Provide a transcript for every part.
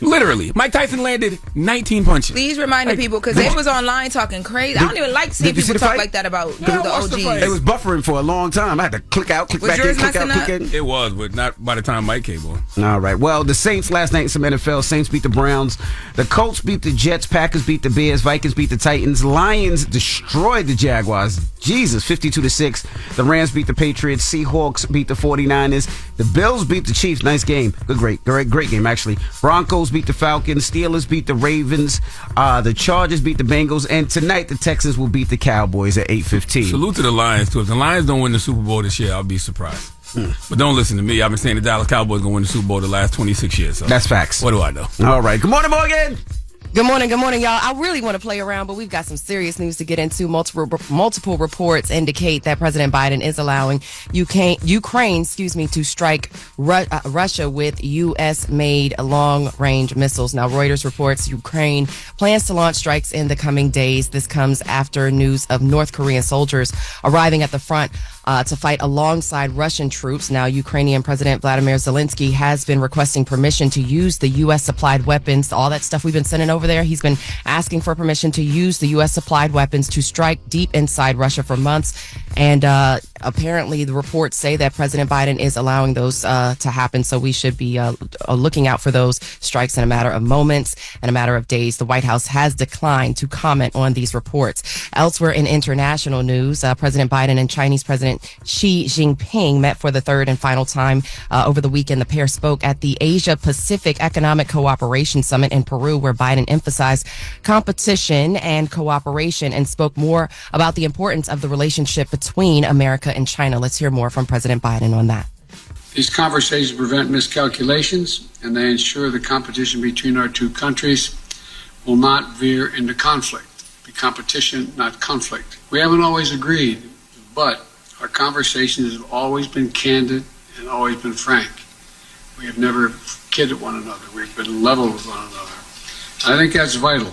Literally. Mike Tyson landed 19 punches. Please remind the people, because they was online talking crazy. I don't even like seeing people talk like that about the OGs. It was buffering for a long time. I had to click out, click back in, click out, click in. It was, but not by the time Mike came on. All right. Well, the Saints last night in some NFL. Saints beat the Browns. The Colts beat the Jets. Packers beat the Bears. Vikings beat the Titans. Lions destroyed the Jaguars. Jesus, 52-6. The Rams beat the Patriots. Seahawks beat the 49ers. The Bills beat the Chiefs. Nice game. Great game, actually. Broncos beat the Falcons. Steelers beat the Ravens. The Chargers beat the Bengals. And tonight, the Texans will beat the Cowboys at 8:15. Salute to the Lions, too. If the Lions don't win the Super Bowl this year, I'll be surprised. But don't listen to me. I've been saying the Dallas Cowboys going to win the Super Bowl the last 26 years. So that's facts. What do I know? All right. Good morning, Morgan. Good morning, y'all. I really want to play around, but we've got some serious news to get into. Multiple reports indicate that President Biden is allowing Ukraine, to strike Russia with U.S.-made long-range missiles. Now, Reuters reports Ukraine plans to launch strikes in the coming days. This comes after news of North Korean soldiers arriving at the front to fight alongside Russian troops. Now, Ukrainian President Vladimir Zelensky has been requesting permission to use the U.S.-supplied weapons, all that stuff we've been sending over there. He's been asking for permission to use the U.S.-supplied weapons to strike deep inside Russia for months. And apparently, the reports say that President Biden is allowing those to happen. So we should be looking out for those strikes in a matter of moments and a matter of days. The White House has declined to comment on these reports. Elsewhere in international news, President Biden and Chinese President Xi Jinping met for the third and final time over the weekend. The pair spoke at the Asia-Pacific Economic Cooperation Summit in Peru, where Biden emphasized competition and cooperation and spoke more about the importance of the relationship between America and China. Let's hear more from President Biden on that. These conversations prevent miscalculations, and they ensure the competition between our two countries will not veer into conflict. Be competition, not conflict. We haven't always agreed, but our conversations have always been candid and always been frank. We have never kidded one another. We've been level with one another. I think that's vital.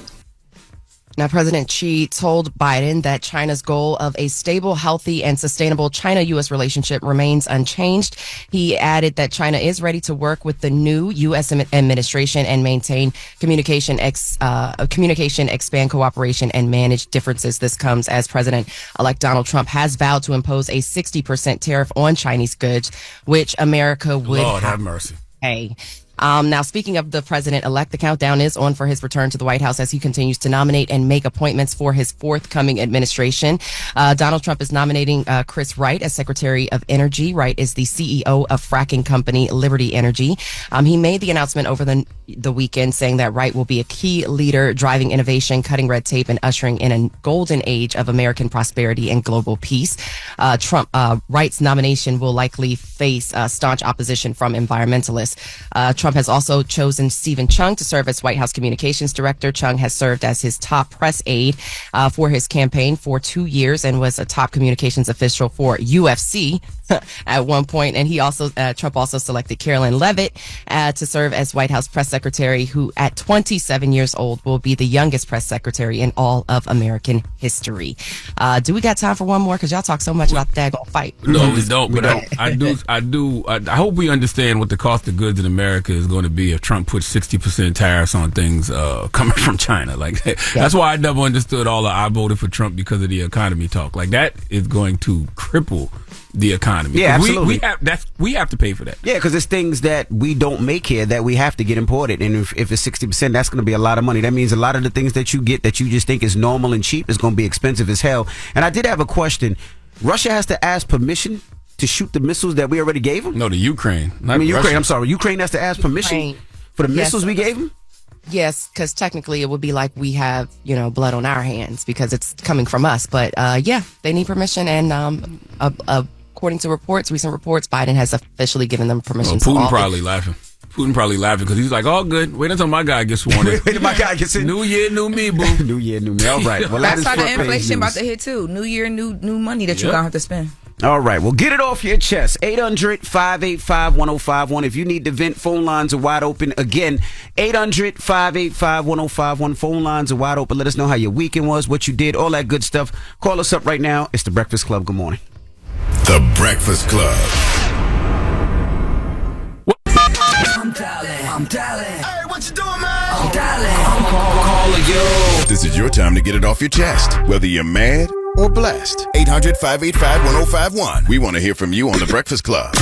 Now, President Xi told Biden that China's goal of a stable, healthy, and sustainable China-U.S. relationship remains unchanged. He added that China is ready to work with the new U.S. administration and maintain communication, expand cooperation, and manage differences. This comes as President-elect Donald Trump has vowed to impose a 60% tariff on Chinese goods, which America would Lord have mercy. Pay. Now, speaking of the president-elect, the countdown is on for his return to the White House as he continues to nominate and make appointments for his forthcoming administration. Donald Trump is nominating Chris Wright as Secretary of Energy. Wright is the CEO of fracking company Liberty Energy. He made the announcement over the weekend saying that Wright will be a key leader driving innovation, cutting red tape, and ushering in a golden age of American prosperity and global peace. Wright's nomination will likely face staunch opposition from environmentalists. Trump has also chosen Stephen Chung to serve as White House Communications Director. Chung has served as his top press aide for his campaign for 2 years and was a top communications official for UFC at one point. And Trump also selected Carolyn Leavitt to serve as White House press secretary, who at 27 years old will be the youngest press secretary in all of American history. Do we got time for one more? Because y'all talk so much about the daggone fight. No, we don't. But I hope we understand what the cost of goods in America is going to be if Trump puts 60% tariffs on things coming from China. That's why I never understood all the I voted for Trump because of the economy talk. That is going to cripple the economy. Yeah, absolutely. We have to pay for that. Yeah, because it's things that we don't make here that we have to get imported. And if it's 60%, that's going to be a lot of money. That means a lot of the things that you get that you just think is normal and cheap is going to be expensive as hell. And I did have a question. Russia has to ask permission to shoot the missiles that we already gave them? No, the Ukraine. Ukraine. I'm sorry. Ukraine has to ask permission for the missiles we gave them? Yes, because technically it would be like we have, blood on our hands because it's coming from us. But they need permission. And according to recent reports, Biden has officially given them permission. Putin probably laughing. Because he's like, all good. Wait until my guy gets sworn in. Wait until my guy gets in. New year, new me, boo. New year, new me. All right. Well, that's how the inflation about to hit, too. New year, new money that you're going to have to spend. All right. Well, get it off your chest. 800-585-1051. If you need to vent, phone lines are wide open. Again, 800-585-1051. Phone lines are wide open. Let us know how your weekend was, what you did, all that good stuff. Call us up right now. It's The Breakfast Club. Good morning. The Breakfast Club. I'm dialing. Hey, what you doing, man? Call you. This is your time to get it off your chest, whether you're mad or blessed. 800-585-1051. We want to hear from you on The Breakfast Club.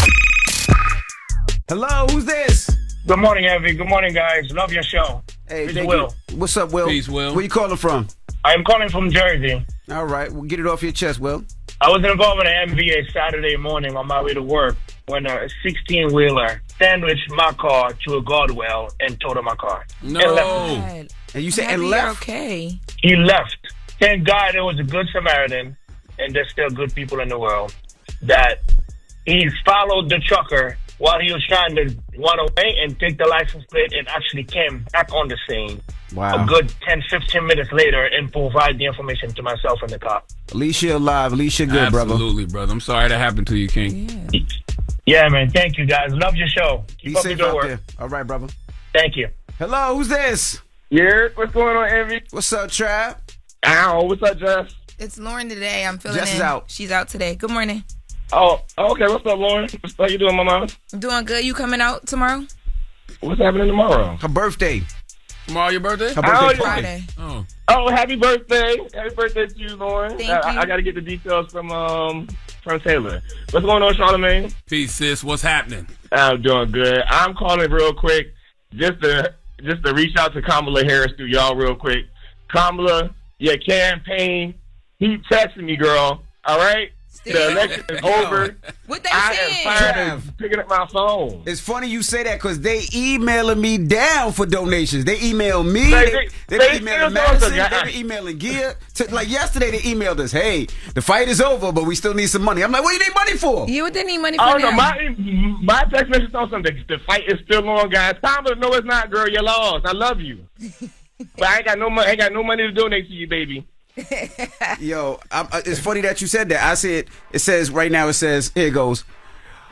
Hello, who's this? Good morning, Evie. Good morning, guys. Love your show. Hey, It's thank Will. you. What's up, Will? Peace, Will. Where you calling from? I'm calling from Jersey. All right, we'll get it off your chest, Will. I was involved in an MVA Saturday morning on my way to work when a 16-wheeler sandwiched my car to a guard well and totaled my car. No. And left. God. And you said Happy and you're left. okay. He left. Thank God it was a good Samaritan, and there's still good people in the world, that he followed the trucker while he was trying to run away and take the license plate and actually came back on the scene Wow. a good 10, 15 minutes later and provide the information to myself and the cop. At least you're alive. At least you're good, brother. Absolutely, brother. I'm sorry that happened to you, King. Yeah. Yeah, man. Thank you, guys. Love your show. Keep Be up the safe good out work. there. All right, brother. Thank you. Hello, who's this? Yeah, what's going on, Envy? What's up, Trav? Ow, what's up, Jess? It's Lauren today. I'm feeling Jess in. is out. She's out today. Good morning. Oh, okay, what's up, Lauren? How you doing, mama? I'm doing good. You coming out tomorrow? What's happening tomorrow? Her birthday. Tomorrow your birthday? Her Oh, birthday yeah. party. Friday. Oh. Oh, happy birthday. Happy birthday to you, Lauren. Thank I you. got to get the details from Taylor. What's going on, Charlamagne? Peace, sis. What's happening? I'm doing good. I'm calling real quick just to reach out to Kamala Harris through y'all real quick. Kamala, your campaign, keep texting me, girl. All right? The election is over. What they I saying? am tired of picking up my phone. It's funny you say that because they emailing me down for donations. They email me. They They emailing still Madison. doing They been emailing Gia. Like yesterday, they emailed us, hey, the fight is over, but we still need some money. I'm like, what do you need money for? You what they need money for Oh no, now? my text message told something. The fight is still on, guys. Kamala, no, it's not, girl. You lost. I love you, but I ain't got no money. I ain't got no money to donate to you, baby. Yo, it's funny that you said that. I said, it says right now, it says, here it goes.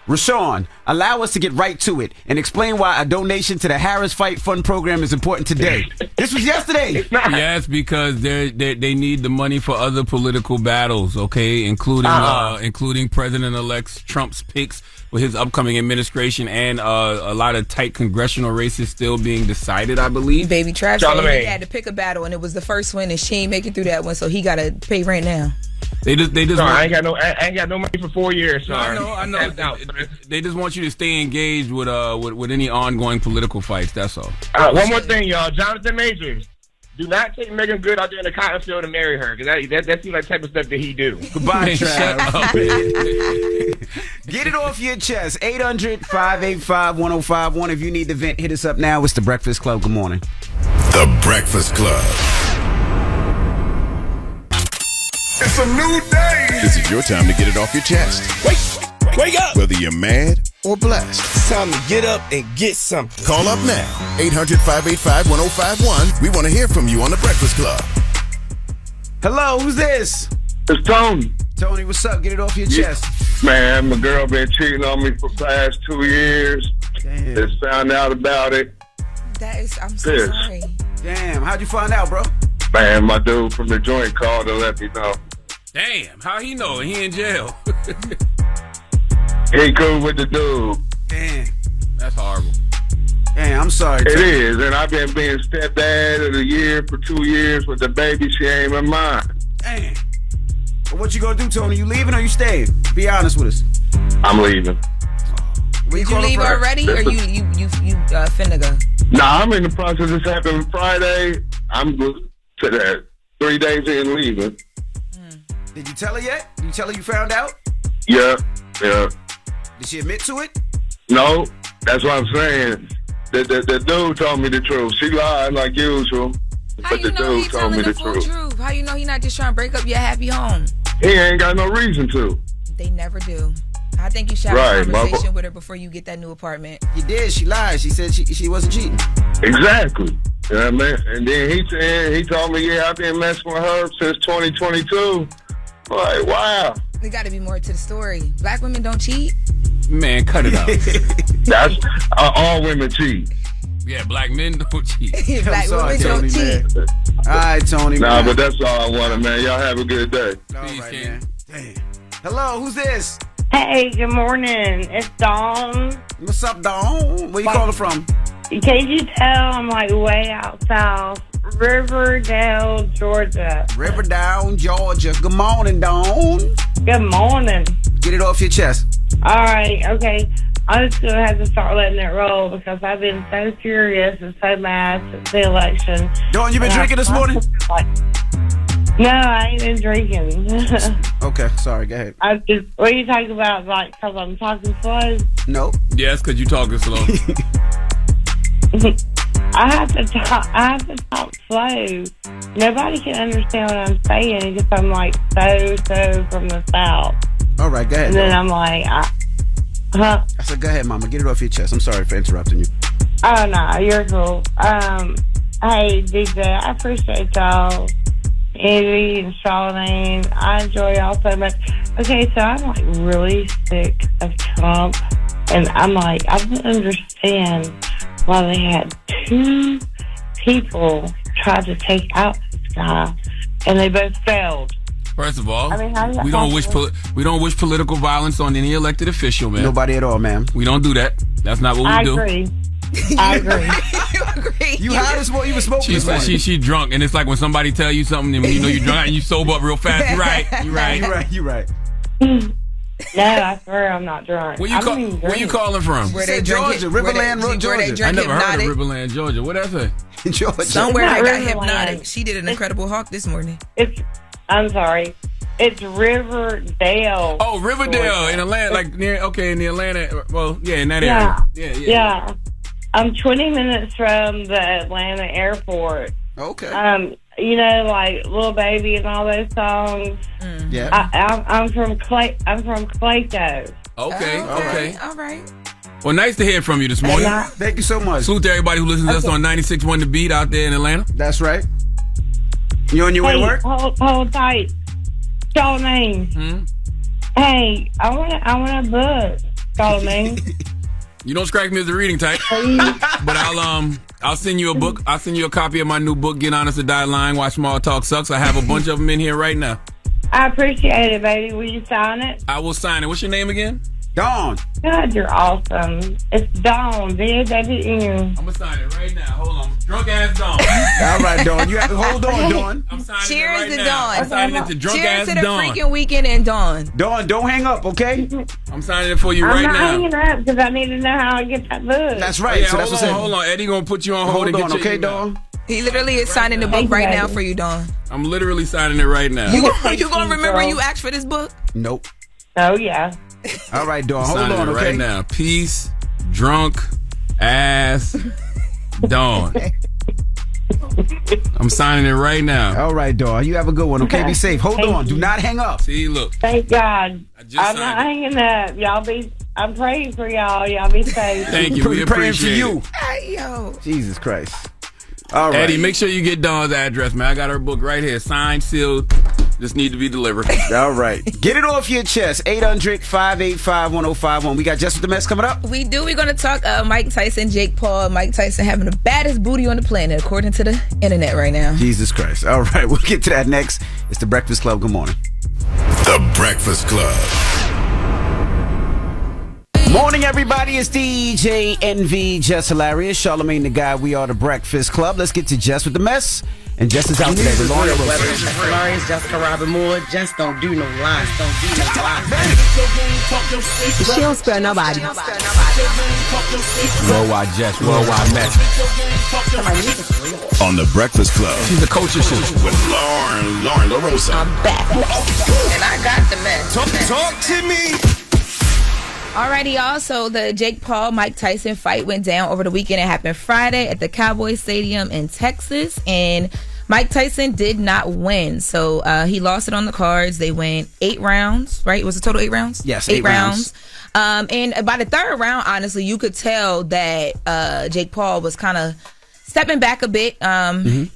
Rashawn, allow us to get right to it and explain why a donation to the Harris Fight Fund program is important today. This was yesterday. Yes, because they need the money for other political battles, okay, including President-elect Trump's picks with his upcoming administration and a lot of tight congressional races still being decided, I believe. Baby Trav said Charlamagne. he had to pick a battle, and it was the first one, and she ain't make it through that one, so he got to pay rent now. They just I ain't got no money for 4 years. Sorry. I know. They just want you to stay engaged with any ongoing political fights. That's all. One more thing, y'all. Jonathan Majors. Do not take Megan Good out there in the cotton field and marry her, because that seems like the type of stuff that he do. Goodbye, Man, shut Trav. up, man. Get it off your chest. 800-585-1051. If you need to vent, hit us up now. It's The Breakfast Club. Good morning. The Breakfast Club. It's a new day. This is your time to get it off your chest, Wake up. whether you're mad or blessed. It's time to get up and get something. Call up now. 800-585-1051. We want to hear from you on The Breakfast Club. Hello, who's this? It's Tony. Tony, what's up? Get it off your chest. Man, my girl been cheating on me for the past 2 years. Damn. Just found out about it. I'm so Yes. sorry. Damn, how'd you find out, bro? Man, my dude from the joint called and let me know. Damn, how he know? He in jail. He cool with the dude. Damn. That's horrible. Damn, I'm sorry. It Tony. is, and I've been being stepdad of the year for 2 years with the baby. She ain't in mine. Damn. Well, what you gonna do, Tony? You leaving or you staying? Be honest with us. I'm leaving. Where Did you calling leave from? already, or you finna go? Nah, I'm in the process. This happened Friday. I'm good to that. 3 days in leaving. Did you tell her yet? Did you tell her you found out? Yeah. Did she admit to it? No, that's what I'm saying. The dude told me the truth. She lied like usual. How But you the know he dude told me telling the the full truth. truth? How you know he not just trying to break up your happy home? He ain't got no reason to. They never do. I think you should have Right, a conversation Bubba. with her before you get that new apartment. He did. She lied. She said she wasn't cheating. Exactly. You know what I mean? And then he told me, yeah, I've been messing with her since 2022. I'm like, wow. There got to be more to the story. Black women don't cheat. Man, cut it out. That's all women cheat. Yeah, black men don't cheat. Black sorry, women don't Tony, cheat. man. All right, Tony. Nah, man. but that's all I wanted, man. Y'all have a good day. All Peace, right, King. man. Damn. Hello, who's this? Hey, good morning. It's Dawn. What's up, Dawn? Where you calling from? Can you tell I'm like way out south? Riverdale, Georgia. Riverdale, Georgia. Good morning, Dawn. Good morning. Get it off your chest. All right, okay. I'm just going to have to start letting it roll because I've been so furious and so mad since the election. Dawn, you been drinking this morning? No, I ain't been drinking. Okay, sorry, go ahead. What are you talking about? Like, because I'm talking slow? No. Yes, because you talking slow. I have to talk slow. Nobody can understand what I'm saying because I'm like so from the South. All right, go ahead. And then I'm like, I said, go ahead, Mama. Get it off your chest. I'm sorry for interrupting you. Oh, no, you're cool. Hey, DJ, I appreciate y'all. Andy and Charlamagne, I enjoy y'all so much. Okay, so I'm like really sick of Trump. And I'm like, I don't understand why they had 2 people try to take out this guy, and they both failed. First of all, I mean, how is that we don't wish political violence on any elected official, man. Nobody at all, ma'am. We don't do that. That's not what we do. I agree. You high this morning? You were smoking this morning. She drunk, and it's like when somebody tell you something, and when you know you're drunk, and you sober up real fast. You're right. No, I swear I'm not drunk. Where you calling from? Where they Georgia, Riverland, Georgia. I never heard of Riverland, Georgia. What that say? Georgia. Somewhere they got Riverland. hypnotic. She did an Incredible Hulk this morning. I'm sorry. It's Riverdale. Oh, Riverdale Georgia. in Atlanta, like in the Atlanta. Well, yeah, in that area. Yeah. I'm 20 minutes from the Atlanta airport. Okay. You know, like Lil Baby and all those songs. Yeah. I'm from Clayco. Okay. All right. Well, nice to hear from you this morning. Thank you so much. Salute to everybody who listens to us on 96.1 The Beat out there in Atlanta. That's right. You on your way to work? Hold tight. Charlamagne. Hey, I want a book, Charlamagne. You don't strike me as a reading type, but I'll send you a book. I'll send you a copy of my new book, Get Honest or Die Lying, Why Small Talk Sucks. I have a bunch of them in here right now. I appreciate it, baby. Will you sign it? I will sign it. What's your name again? Dawn. God, you're awesome. It's Dawn, D-A-W-N. I'm going to sign it right now. Hold on. Drunk ass Dawn. All right, Dawn. You have to hold on, Dawn. I'm signing Cheers it right to now. Dawn. I'm signing it to drunk Cheers ass to the Dawn. freaking weekend and Dawn. Dawn, don't hang up, okay? I'm signing it for you right I'm not now. hanging up because I need to know how I get that book. That's right. Yeah, So that's hold on. Eddie going to put you on hold and Hold get on, your okay, email. Dawn? He literally is signing the book right now for you, Dawn. I'm literally signing it right now. You gonna remember you asked for this book? Nope. Oh, yeah. All right, Dawn. Hold Signing on, it okay? right now. Peace, drunk ass Dawn. I'm signing it right now. All right, Dawn. You have a good one, okay? Be safe. Hold on. Do not hang up. See, look. Thank God. just I'm not hanging up. I'm praying for y'all. Y'all be safe. Thank you. We praying for appreciate you. it. Hey, yo. Jesus Christ. All right. Eddie, make sure you get Dawn's address, man. I got her book right here. Signed, sealed. Just need to be delivered. All right. Get it off your chest. 800-585-1051. We got Jess With The Mess coming up. We do. We're going to talk Mike Tyson, Jake Paul. Mike Tyson having the baddest booty on the planet, according to the internet right now. Jesus Christ. All right. We'll get to that next. It's The Breakfast Club. Good morning. The Breakfast Club. Morning, everybody. It's DJ NV, Jess Hilarious, Charlamagne the Guy. We are The Breakfast Club. Let's get to Jess With The Mess. And Jess is out today. Jess Hilarious, Jessica Robin Moore. Just don't do no lies. She don't spare nobody. Worldwide Jess, worldwide Mess. On The Breakfast Club. She's a culture shoot. With Lauren LaRosa. I'm back. And I got the mess. Talk to me. Alrighty, y'all. So the Jake Paul Mike Tyson fight went down over the weekend. It happened Friday at the Cowboys Stadium in Texas, and Mike Tyson did not win. So he lost it on the cards. They went 8 rounds, right? Was it total 8 rounds? Yes, 8 rounds. And by the third round, honestly, you could tell that Jake Paul was kind of stepping back a bit. When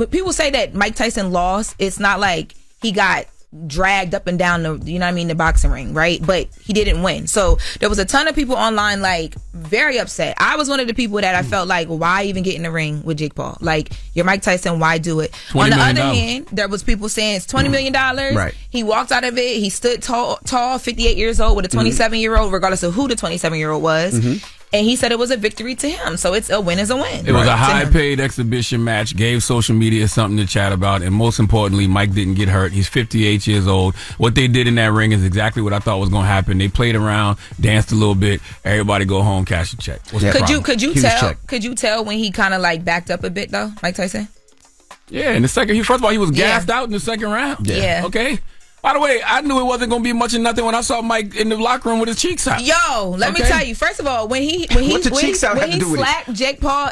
people say that Mike Tyson lost, it's not like he got dragged up and down the boxing ring, right? But he didn't win. So there was a ton of people online like very upset. I was one of the people that I felt like, why even get in the ring with Jake Paul? Like, you're Mike Tyson, why do it? On the other hand, there was people saying it's $20 million. Right. He walked out of it. He stood tall, 58 years old with a 27-year-old, regardless of who the 27-year-old was. And he said it was a victory to him. So it's a win is a win. It was a high-paid exhibition match, gave social media something to chat about, and most importantly, Mike didn't get hurt. He's 58 years old. What they did in that ring is exactly what I thought was going to happen. They played around, danced a little bit, everybody go home, cash a check. Could you tell when he kind of like backed up a bit though, Mike Tyson? Yeah, in the second, first of all, he was gassed out in the second round. Yeah. Okay. By the way, I knew it wasn't going to be much of nothing when I saw Mike in the locker room with his cheeks out. Yo, let me tell you. First of all, when he slapped Jake Paul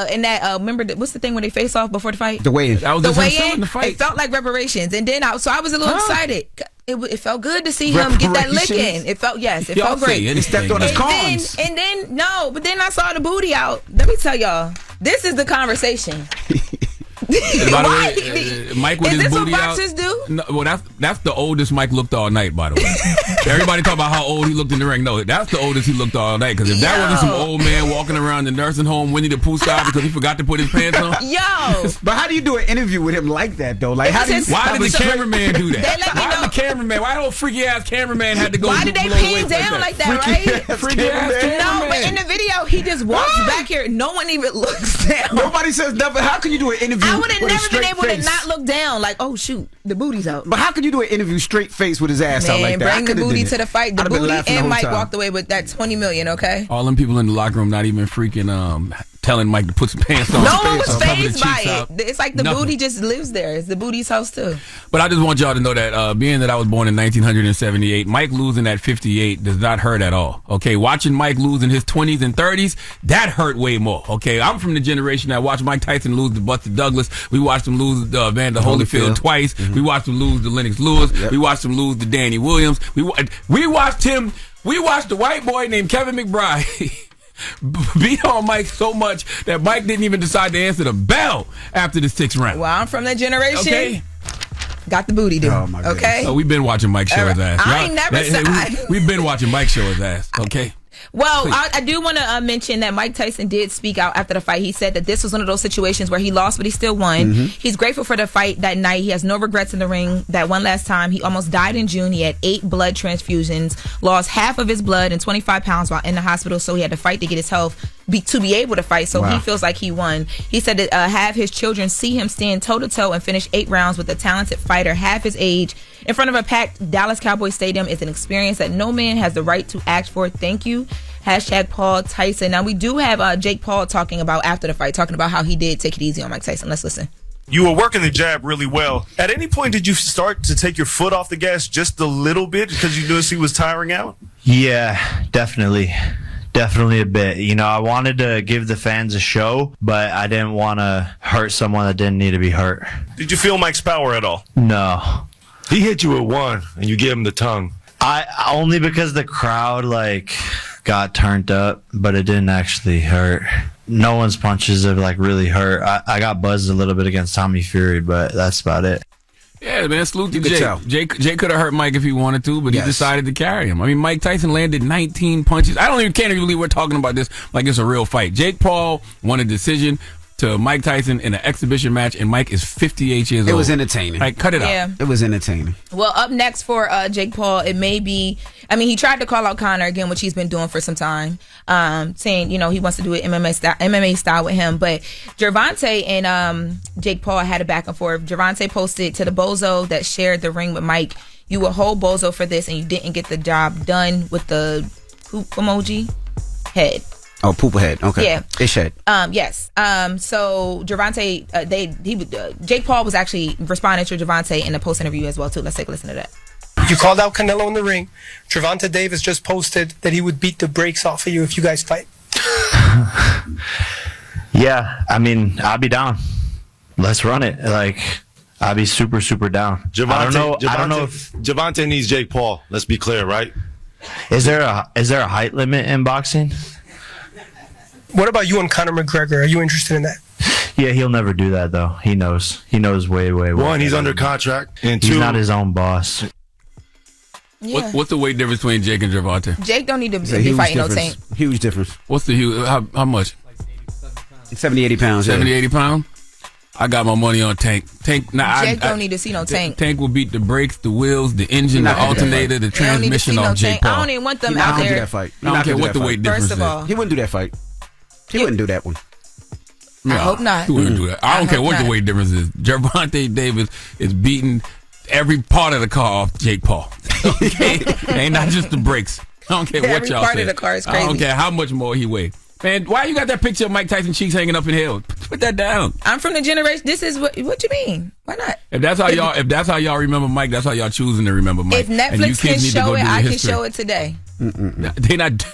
in that remember what's the thing when they face off before the fight? The weigh-in. That was the weigh-in. It felt like reparations, and then I was a little excited. It felt good to see him get that lick in. It felt great. He stepped on his corns. And then but then I saw the booty out. Let me tell y'all, this is the conversation. By the way, Mike with his booty out. Is this what boxers do? No, well, that's the oldest Mike looked all night. By the way, everybody talk about how old he looked in the ring. No, that's the oldest he looked all night. Because if that wasn't some old man walking around the nursing home Winnie the Pooh style because he forgot to put his pants on. Yo, but how do you do an interview with him like that though? Like, why did the cameraman do that? Why don't freaky ass cameraman had to go? Why did they pin down like that? Right? Freaky ass cameraman. No, but in the video he just walks back here. No one even looks down. Nobody says nothing. How can you do an interview? I would have never been able to not look down. Like, oh shoot, the booty's out. But how can you do an interview straight face with his ass out like that? Bring the booty to the fight. The booty and Mike walked away with that $20 million. Okay. All them people in the locker room not even freaking telling Mike to put some pants on. No one was fazed by it. It's like the booty just lives there. It's the booty's house too. But I just want y'all to know that being that I was born in 1978, Mike losing at 58 does not hurt at all. Okay, watching Mike lose in his 20s and 30s, that hurt way more. Okay, I'm from the generation that watched Mike Tyson lose to Buster Douglas. We watched him lose to Vander Holyfield twice. Mm-hmm. We watched him lose to Lennox Lewis. Yep. We watched him lose to Danny Williams. We watched the white boy named Kevin McBride beat on Mike so much that Mike didn't even decide to answer the bell after the 6th round. Well, I'm from that generation. Okay. Got the booty, dude. Oh, my goodness. Okay. So we've been watching Mike show his ass. I ain't never said. We've been watching Mike show his ass. Okay. Well, I do want to mention that Mike Tyson did speak out after the fight. He said that this was one of those situations where he lost, but he still won. Mm-hmm. He's grateful for the fight that night. He has no regrets in the ring. That one last time, he almost died in June. He had 8 blood transfusions, lost half of his blood and 25 pounds while in the hospital, so he had to fight to get his health to be able to fight. So he feels like he won. He said that have his children see him stand toe-to-toe and finish 8 rounds with a talented fighter half his age in front of a packed Dallas Cowboys stadium is an experience that no man has the right to ask for. Thank you. #Paul Tyson. Now, we do have Jake Paul talking about after the fight, talking about how he did take it easy on Mike Tyson. Let's listen. You were working the jab really well. At any point, did you start to take your foot off the gas just a little bit because you noticed he was tiring out? Yeah, definitely. Definitely a bit. You know, I wanted to give the fans a show, but I didn't want to hurt someone that didn't need to be hurt. Did you feel Mike's power at all? No. He hit you with one, and you gave him the tongue. Only because the crowd, got turned up, but it didn't actually hurt. No one's punches have really hurt. I got buzzed a little bit against Tommy Fury, but that's about it. Yeah, man, salute to Jake. Jake could have hurt Mike if he wanted to, but he decided to carry him. I mean, Mike Tyson landed 19 punches. Can't even believe we're talking about this like it's a real fight. Jake Paul won a decision to Mike Tyson in an exhibition match, and Mike is 58 years old. It was entertaining. Cut it out. It was entertaining. Well, up next for Jake Paul, it may be, he tried to call out Conor again, which he's been doing for some time, saying, he wants to do it MMA style with him. But Gervonta and Jake Paul had a back and forth. Gervonta posted to the bozo that shared the ring with Mike, "You a whole bozo for this, and you didn't get the job done," with the poop emoji head. Oh, poop head. Okay. Yeah. Ish head. Yes. So Gervonta, Jake Paul was actually responding to Gervonta in the post interview as well too. Let's take a listen to that. You called out Canelo in the ring. Gervonta Davis just posted that he would beat the brakes off of you if you guys fight. Yeah, I'll be down. Let's run it. I'll be super, super down. I don't know if Gervonta needs Jake Paul. Let's be clear, right? Is there a height limit in boxing? What about you and Conor McGregor? Are you interested in that? Yeah, he'll never do that, though. He knows. He knows way. One, he's under contract. And two, he's not his own boss. Yeah. What's the weight difference between Jake and Gervonta? Jake don't need to be fighting no tank. Huge difference. What's the huge? How much? 70, 80 pounds. 70, 80 pounds? I got my money on Tank. Tank. Jake don't need to see no Tank. Tank will beat the brakes, the wheels, the engine, the alternator, the transmission off Jake Paul. I don't even want them out there. Do that fight. I don't care what the weight difference is. First of all, he wouldn't do that fight. He wouldn't do that one. I hope not. He wouldn't do that. I don't care what the weight difference is. Gervonta Davis is beating every part of the car off Jake Paul. Okay? Ain't not just the brakes. I don't care what y'all say. Every part of the car is crazy. I don't care how much more he weighs. Man, why you got that picture of Mike Tyson cheeks hanging up in hell? Put that down. I'm from the generation. This is what you mean? Why not? If that's how y'all remember Mike, that's how y'all choosing to remember Mike. If Netflix can show it, I can show it today. They not.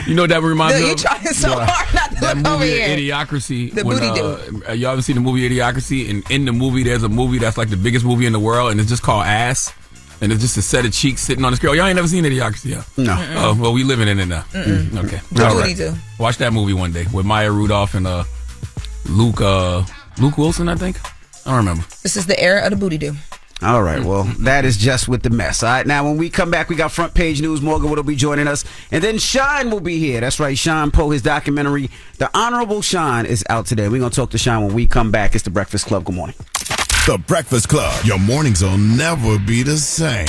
You know what that reminds me of? You're trying so hard not to look over here. Idiocracy. The booty dude. Y'all ever seen the movie Idiocracy? And in the movie, there's a movie that's like the biggest movie in the world, and it's just called Ass. And it's just a set of cheeks sitting on the screen. Y'all ain't never seen Idiocracy, yeah? No. Oh, well, we living in it now. Okay. All right. Watch that movie one day with Maya Rudolph and Luke Wilson, I think. I don't remember. This is the era of the booty do. All right, well, that is Just With The Mess. All right, now when we come back, we got Front Page News. Morgan will be joining us. And then Shyne will be here. That's right, Shyne Poe, his documentary, The Honorable Shyne, is out today. We're going to talk to Shyne when we come back. It's The Breakfast Club. Good morning. The Breakfast Club. Your mornings will never be the same.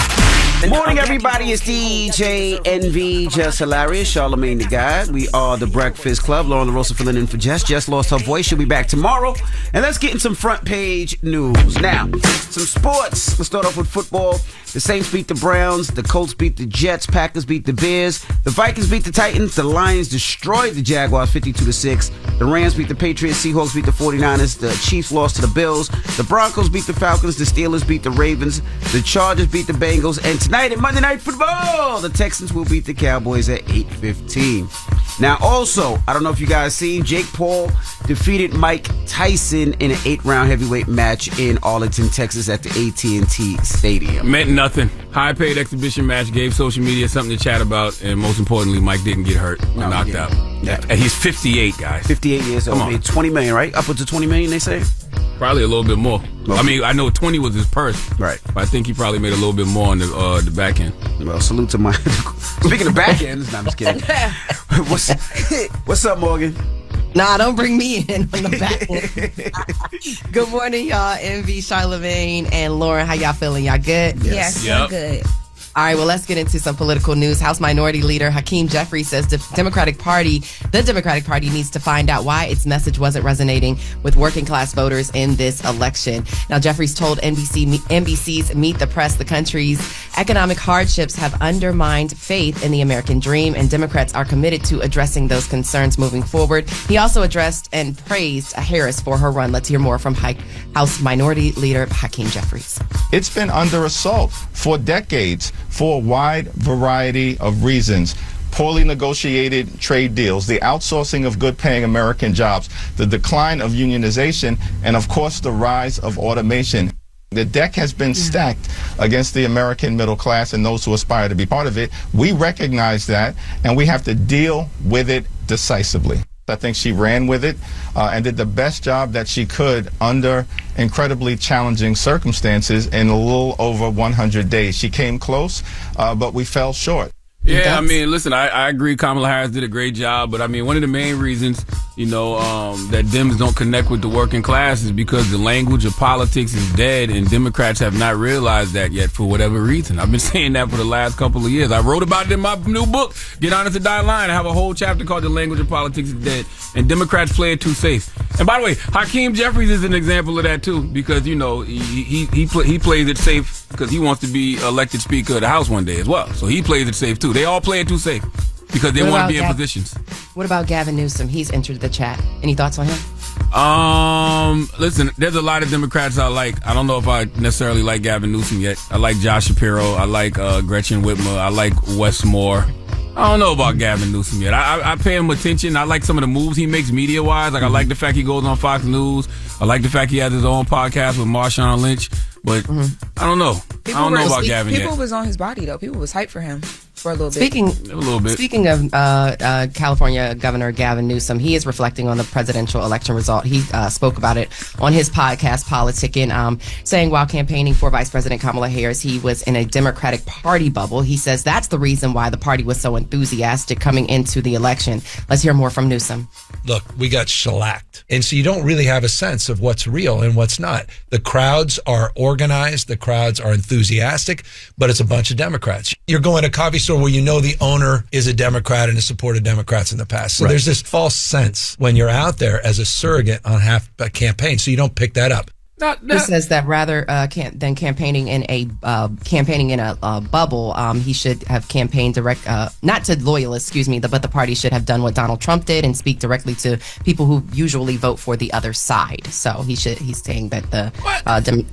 Good morning, everybody. It's DJ NV, Jess Hilarious, Charlamagne the Guy. We are The Breakfast Club. Lauren LaRosa filling in for Jess. Jess lost her voice. She'll be back tomorrow. And let's get in some Front Page News. Now, some sports. Let's start off with football. The Saints beat the Browns. The Colts beat the Jets. Packers beat the Bears. The Vikings beat the Titans. The Lions destroyed the Jaguars 52-6. The Rams beat the Patriots. Seahawks beat the 49ers. The Chiefs lost to the Bills. The Broncos beat the Falcons. The Steelers beat the Ravens. The Chargers beat the Bengals. And tonight at Monday Night Football, the Texans will beat the Cowboys at 8:15. Now, also, I don't know if you guys seen, Jake Paul defeated Mike Tyson in an 8-round heavyweight match in Arlington, Texas at the AT&T Stadium. Meant nothing. High-paid exhibition match, gave social media something to chat about, and most importantly, Mike didn't get hurt or knocked out. Yeah. And he's 58, guys. 58 years old. Made $20 million, right? Upwards of $20 million, they say? Probably a little bit more. Okay. I mean, I know 20 was his purse. Right. But I think he probably made a little bit more on the back end. Well, salute to my... Speaking of back ends, no, I'm just kidding. What's up, Morgan? Nah, don't bring me in on the back end. Good morning, y'all. MV, Charlamagne, and Lauren. How y'all feeling? Y'all good? Yes, yep. Good. All right, well, let's get into some political news. House Minority Leader Hakeem Jeffries says the Democratic Party needs to find out why its message wasn't resonating with working class voters in this election. Now, Jeffries told NBC's Meet the Press the country's economic hardships have undermined faith in the American dream, and Democrats are committed to addressing those concerns moving forward. He also addressed and praised Harris for her run. Let's hear more from House Minority Leader Hakeem Jeffries. It's been under assault for decades for a wide variety of reasons. Poorly negotiated trade deals, the outsourcing of good-paying American jobs, the decline of unionization, and of course the rise of automation. The deck has been stacked against the American middle class and those who aspire to be part of it. We recognize that, and we have to deal with it decisively. I think she ran with it and did the best job that she could under incredibly challenging circumstances in a little over 100 days. She came close, but we fell short. Yeah, I mean, listen, I agree Kamala Harris did a great job, but I mean, one of the main reasons, that Dems don't connect with the working class is because the language of politics is dead, and Democrats have not realized that yet for whatever reason. I've been saying that for the last couple of years. I wrote about it in my new book, Get Honest and Die Lying. I have a whole chapter called The Language of Politics is Dead, and Democrats play it too safe. And by the way, Hakeem Jeffries is an example of that too, because, he plays it safe because he wants to be elected Speaker of the House one day as well. So he plays it safe too. They all play it too safe because they want to be in positions. What about Gavin Newsom? He's entered the chat. Any thoughts on him? Listen, there's a lot of Democrats I like. I don't know if I necessarily like Gavin Newsom yet. I like Josh Shapiro. I like Gretchen Whitmer. I like Wes Moore. I don't know about Gavin Newsom yet. I pay him attention. I like some of the moves he makes media-wise. Like, I like the fact he goes on Fox News. I like the fact he has his own podcast with Marshawn Lynch. But I don't know. I don't know about Gavin yet. People was on his body, though. People was hyped for him. for a little bit. Speaking of California Governor Gavin Newsom, he is reflecting on the presidential election result. He spoke about it on his podcast, Politicking, saying while campaigning for Vice President Kamala Harris, he was in a Democratic Party bubble. He says that's the reason why the party was so enthusiastic coming into the election. Let's hear more from Newsom. Look, we got shellacked. And so you don't really have a sense of what's real and what's not. The crowds are organized. The crowds are enthusiastic, but it's a bunch of Democrats. You're going to a coffee store where you know the owner is a Democrat and has supported Democrats in the past. So there's this false sense when you're out there as a surrogate on half a campaign. So you don't pick that up. He says that rather than campaigning in a bubble, he should have campaigned not to loyalists, but the party should have done what Donald Trump did and speak directly to people who usually vote for the other side. So he's saying that the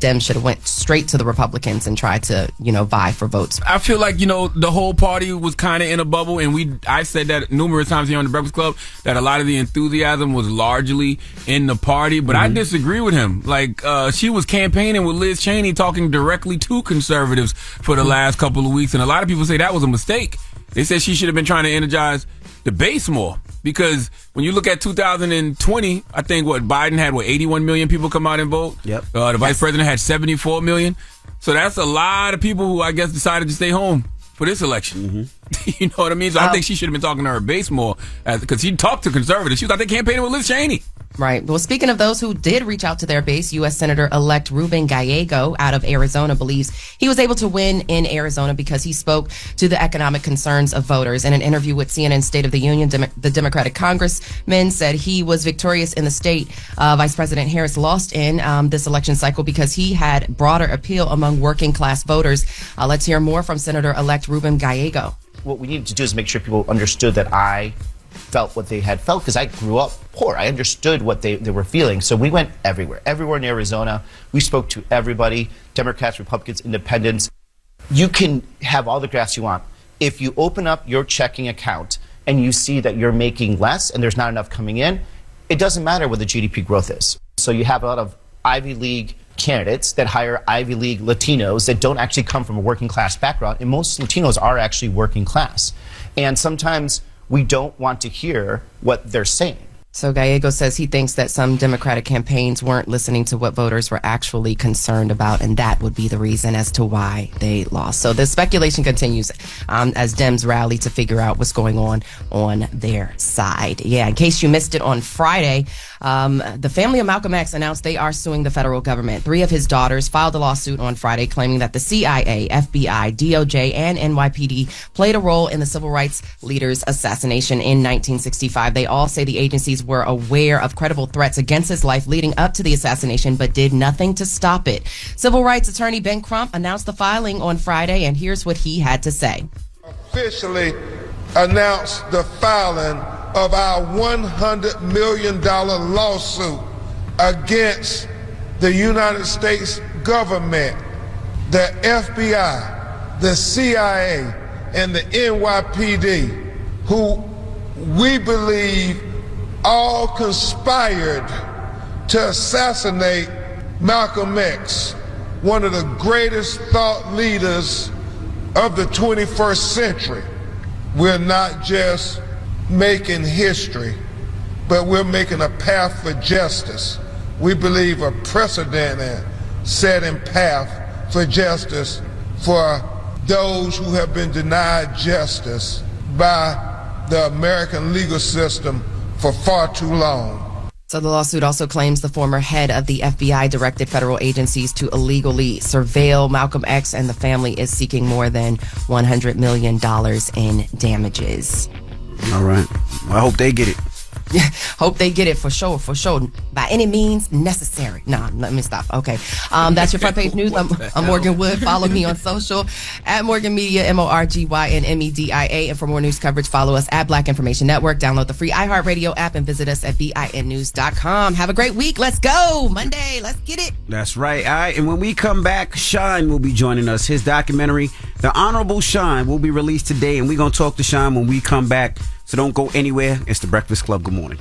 Dems should have went straight to the Republicans and tried to vie for votes. I feel like the whole party was kind of in a bubble, and I said that numerous times here on the Breakfast Club that a lot of the enthusiasm was largely in the party, but I disagree with him. Like. She was campaigning with Liz Cheney, talking directly to conservatives for the last couple of weeks, and a lot of people say that was a mistake. They said she should have been trying to energize the base more, because when you look at 2020, I think Biden had 81 million people come out and vote. Yep. The vice president had 74 million. So that's a lot of people who I guess decided to stay home for this election. You know what I mean? So I think she should have been talking to her base more, because she talked to conservatives. She was out there campaigning with Liz Cheney. Right. Well, speaking of those who did reach out to their base, U.S. Senator-elect Ruben Gallego out of Arizona believes he was able to win in Arizona because he spoke to the economic concerns of voters. In an interview with CNN State of the Union, the Democratic congressman said he was victorious in the state Vice President Harris lost in this election cycle because he had broader appeal among working class voters. Let's hear more from Senator-elect Ruben Gallego. What we needed to do is make sure people understood that I felt what they had felt, because I grew up poor. I understood what they were feeling. So we went everywhere in Arizona. We spoke to everybody, Democrats, Republicans, independents. You can have all the graphs you want. If you open up your checking account and you see that you're making less and there's not enough coming in, it doesn't matter what the GDP growth is. So you have a lot of Ivy League candidates that hire Ivy League Latinos that don't actually come from a working class background, and most Latinos are actually working class. And sometimes we don't want to hear what they're saying. So Gallego says he thinks that some Democratic campaigns weren't listening to what voters were actually concerned about, and that would be the reason as to why they lost. So the speculation continues as Dems rally to figure out what's going on their side. Yeah, in case you missed it on Friday, the family of Malcolm X announced they are suing the federal government. 3 of his daughters filed a lawsuit on Friday claiming that the CIA, FBI, DOJ, and NYPD played a role in the civil rights leader's assassination in 1965. They all say the agencies were aware of credible threats against his life leading up to the assassination, but did nothing to stop it. Civil rights attorney Ben Crump announced the filing on Friday, and here's what he had to say. Officially announced the filing of our $100 million lawsuit against the United States government, the FBI, the CIA, and the NYPD, who we believe all conspired to assassinate Malcolm X, one of the greatest thought leaders of the 21st century. We're not just making history, but we're making a path for justice. We believe a precedent setting path for justice for those who have been denied justice by the American legal system for far too long. So the lawsuit also claims the former head of the FBI directed federal agencies to illegally surveil Malcolm X, and the family is seeking more than $100 million in damages. All right. Well, I hope they get it. Hope they get it for sure, by any means necessary. Nah, let me stop. Okay. That's your front page news. I'm Morgan Wood. Follow me on social at Morgan Media, MorgynMedia. And for more news coverage, follow us at Black Information Network. Download the free iHeartRadio app and visit us at BINnews.com. Have a great week. Let's go. Monday. Let's get it. That's right. All right. And when we come back, Shyne will be joining us. His documentary, The Honorable Shyne, will be released today. And we're going to talk to Shyne when we come back. So don't go anywhere. It's The Breakfast Club. Good morning.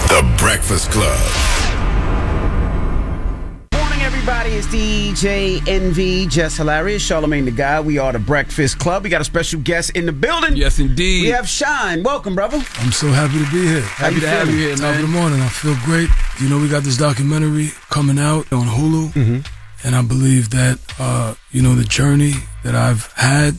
The Breakfast Club. Morning, everybody. everybody? It's DJ Envy, Jess Hilarious, Charlamagne the Guy. We are the Breakfast Club. We got a special guest in the building. Yes, indeed. We have Shyne. Welcome, brother. I'm so happy to be here. Happy to have you here, Top man. of the morning. I feel great. You know, we got this documentary coming out on Hulu, and I believe that, the journey that I've had,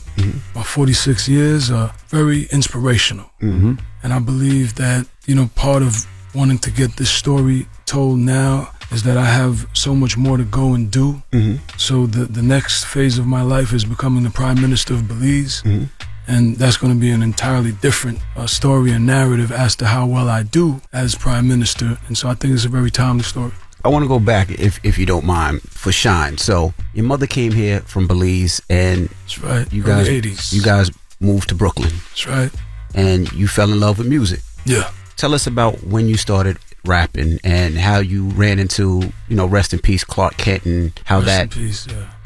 my 46 years, are very inspirational. And I believe that, part of wanting to get this story told now is that I have so much more to go and do. So the next phase of my life is becoming the Prime Minister of Belize. And that's going to be an entirely different story and narrative as to how well I do as Prime Minister. And so I think it's a very timely story. I want to go back, if you don't mind, for Shyne. So your mother came here from Belize, and that's right. You guys, early 80s. You guys moved to Brooklyn. That's right. And you fell in love with music. Yeah. Tell us about when you started rapping and how you ran into, rest in peace, Clark Kent, and how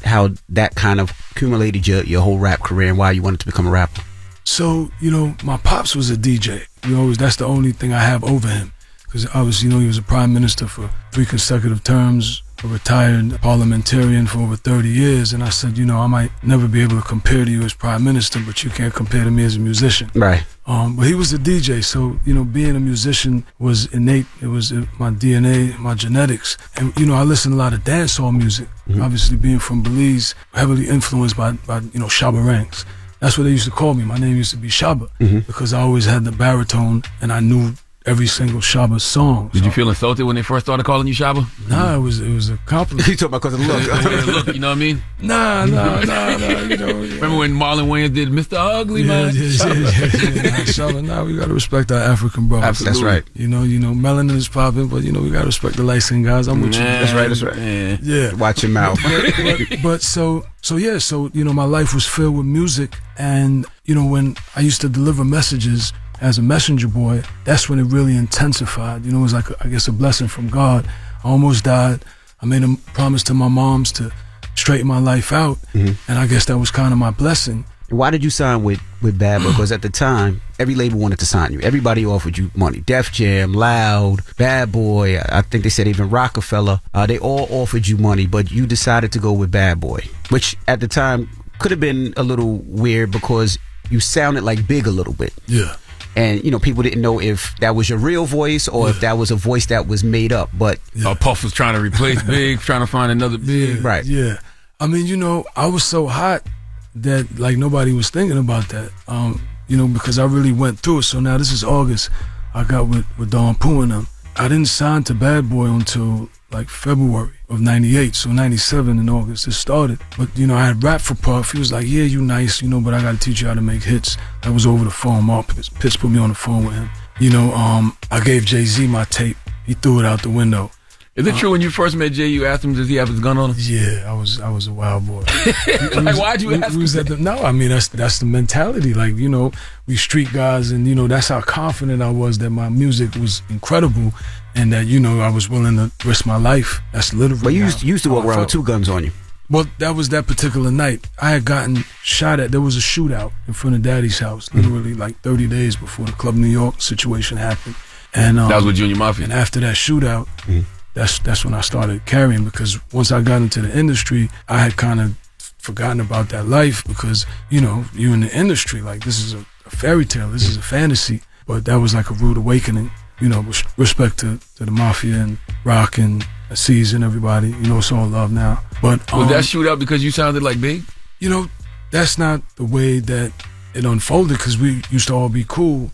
how that kind of accumulated your whole rap career and why you wanted to become a rapper. So, my pops was a DJ. That's the only thing I have over him. Because obviously, he was a prime minister for 3 consecutive terms, a retired parliamentarian for over 30 years. And I said, I might never be able to compare to you as prime minister, but you can't compare to me as a musician. Right. But he was a DJ, so, being a musician was innate. It was my DNA, my genetics. And, I listened to a lot of dancehall music. Obviously, being from Belize, heavily influenced by Shabba Ranks. That's what they used to call me. My name used to be Shabba, because I always had the baritone, and I knew every single Shabba song. Did you feel insulted when they first started calling you Shabba? Nah, it was a compliment. You talking about because of the look? Look, you know what I mean? Nah. Remember when Marlon Wayans did Mr. Ugly, man? Yeah. Shabba, nah, we gotta respect our African brothers. Absolutely. That's right. Melanin is popping, but we gotta respect the light skinned guys. I'm with you. That's right. Man. Yeah. Watch your mouth. but so my life was filled with music, and when I used to deliver messages as a messenger boy, that's when it really intensified. It was like, I guess, a blessing from God. I almost died. I made a promise to my moms to straighten my life out, and I guess that was kind of my blessing. Why did you sign with Bad Boy? Because at the time, every label wanted to sign you. Everybody offered you money. Def Jam, Loud, Bad Boy, I think they said even Rockefeller. They all offered you money, but you decided to go with Bad Boy, which at the time could have been a little weird because you sounded like Big a little bit. Yeah. And, people didn't know if that was your real voice or if that was a voice that was made up. But Puff was trying to replace Big, trying to find another Big. Right. Yeah. I mean, I was so hot that, like, nobody was thinking about that, because I really went through it. So now this is August. I got with Don Pooh and them. I didn't sign to Bad Boy until, like, February of 98. So 97 in August it started. But, I had rapped for Puff. He was like, yeah, you nice, but I got to teach you how to make hits. That was over the phone. Pitts put me on the phone with him. I gave Jay-Z my tape. He threw it out the window. Is it true when you first met Jay, you asked him, does he have his gun on him? Yeah, I was a wild boy. Why'd you ask him? No, I mean, that's the mentality. Like, we street guys, and, that's how confident I was that my music was incredible and that, I was willing to risk my life. That's literally. But you used to walk around with 2 guns on you. Well, that was that particular night. I had gotten shot at. There was a shootout in front of Daddy's house, literally like 30 days before the Club New York situation happened. And that was with Junior Mafia. And after that shootout, that's when I started carrying, because once I got into the industry, I had kind of forgotten about that life because, you're in the industry. Like, this is a fairy tale. This is a fantasy. But that was like a rude awakening, with respect to the Mafia and Rock and Aziz and everybody. It's all love now. But was that shootout because you sounded like Big? That's not the way that it unfolded, because we used to all be cool.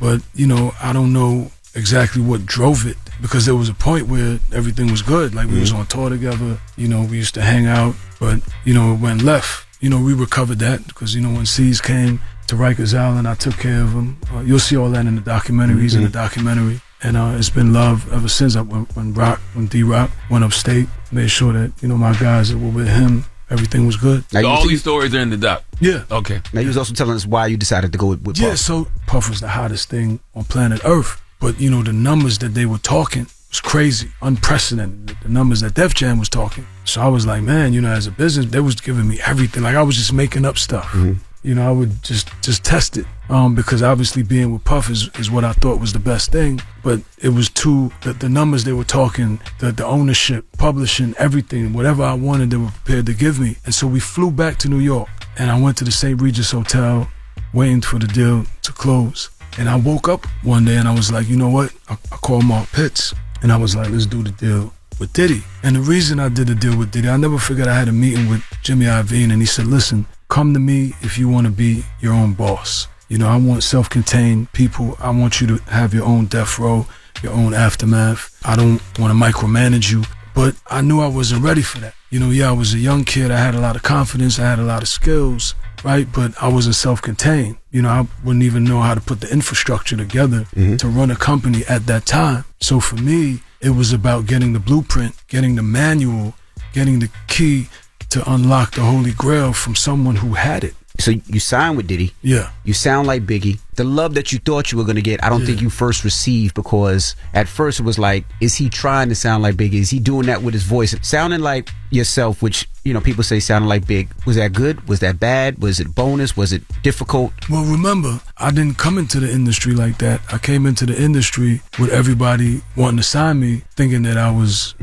But, I don't know exactly what drove it, because there was a point where everything was good. Like, we was on tour together, we used to hang out, but, it went left. We recovered that because, when C's came to Rikers Island, I took care of him. You'll see all that in the documentary. He's in the documentary. And it's been love ever since. When D-Rock went upstate, made sure that, my guys that were with him, everything was good. So all these stories are in the doc? Yeah. Okay. Now, you was also telling us why you decided to go with Puff. Yeah, so Puff was the hottest thing on planet Earth. But, the numbers that they were talking was crazy, unprecedented. The numbers that Def Jam was talking. So I was like, man, as a business, they was giving me everything. Like, I was just making up stuff. I would just test it. Because obviously being with Puff is what I thought was the best thing. But it was the numbers they were talking, the ownership, publishing, everything, whatever I wanted, they were prepared to give me. And so we flew back to New York, and I went to the St. Regis Hotel, waiting for the deal to close. And I woke up one day and I was like, you know what? I called Mark Pitts, and I was like, let's do the deal with Diddy. And the reason I did the deal with Diddy, I never forget I had a meeting with Jimmy Iovine, and he said, listen, come to me if you want to be your own boss. I want self-contained people. I want you to have your own death row, your own aftermath. I don't want to micromanage you. But I knew I wasn't ready for that. I was a young kid. I had a lot of confidence. I had a lot of skills, right? But I wasn't self-contained. I wouldn't even know how to put the infrastructure together to run a company at that time. So for me, it was about getting the blueprint, getting the manual, getting the key to unlock the Holy Grail from someone who had it. So you signed with Diddy. Yeah. You sound like Biggie. The love that you thought you were going to get, I don't think you first received, because at first it was like, is he trying to sound like Biggie? Is he doing that with his voice? Sounding like yourself, which, people say sounding like Big. Was that good? Was that bad? Was it bonus? Was it difficult? Well, remember, I didn't come into the industry like that. I came into the industry with everybody wanting to sign me, thinking that I was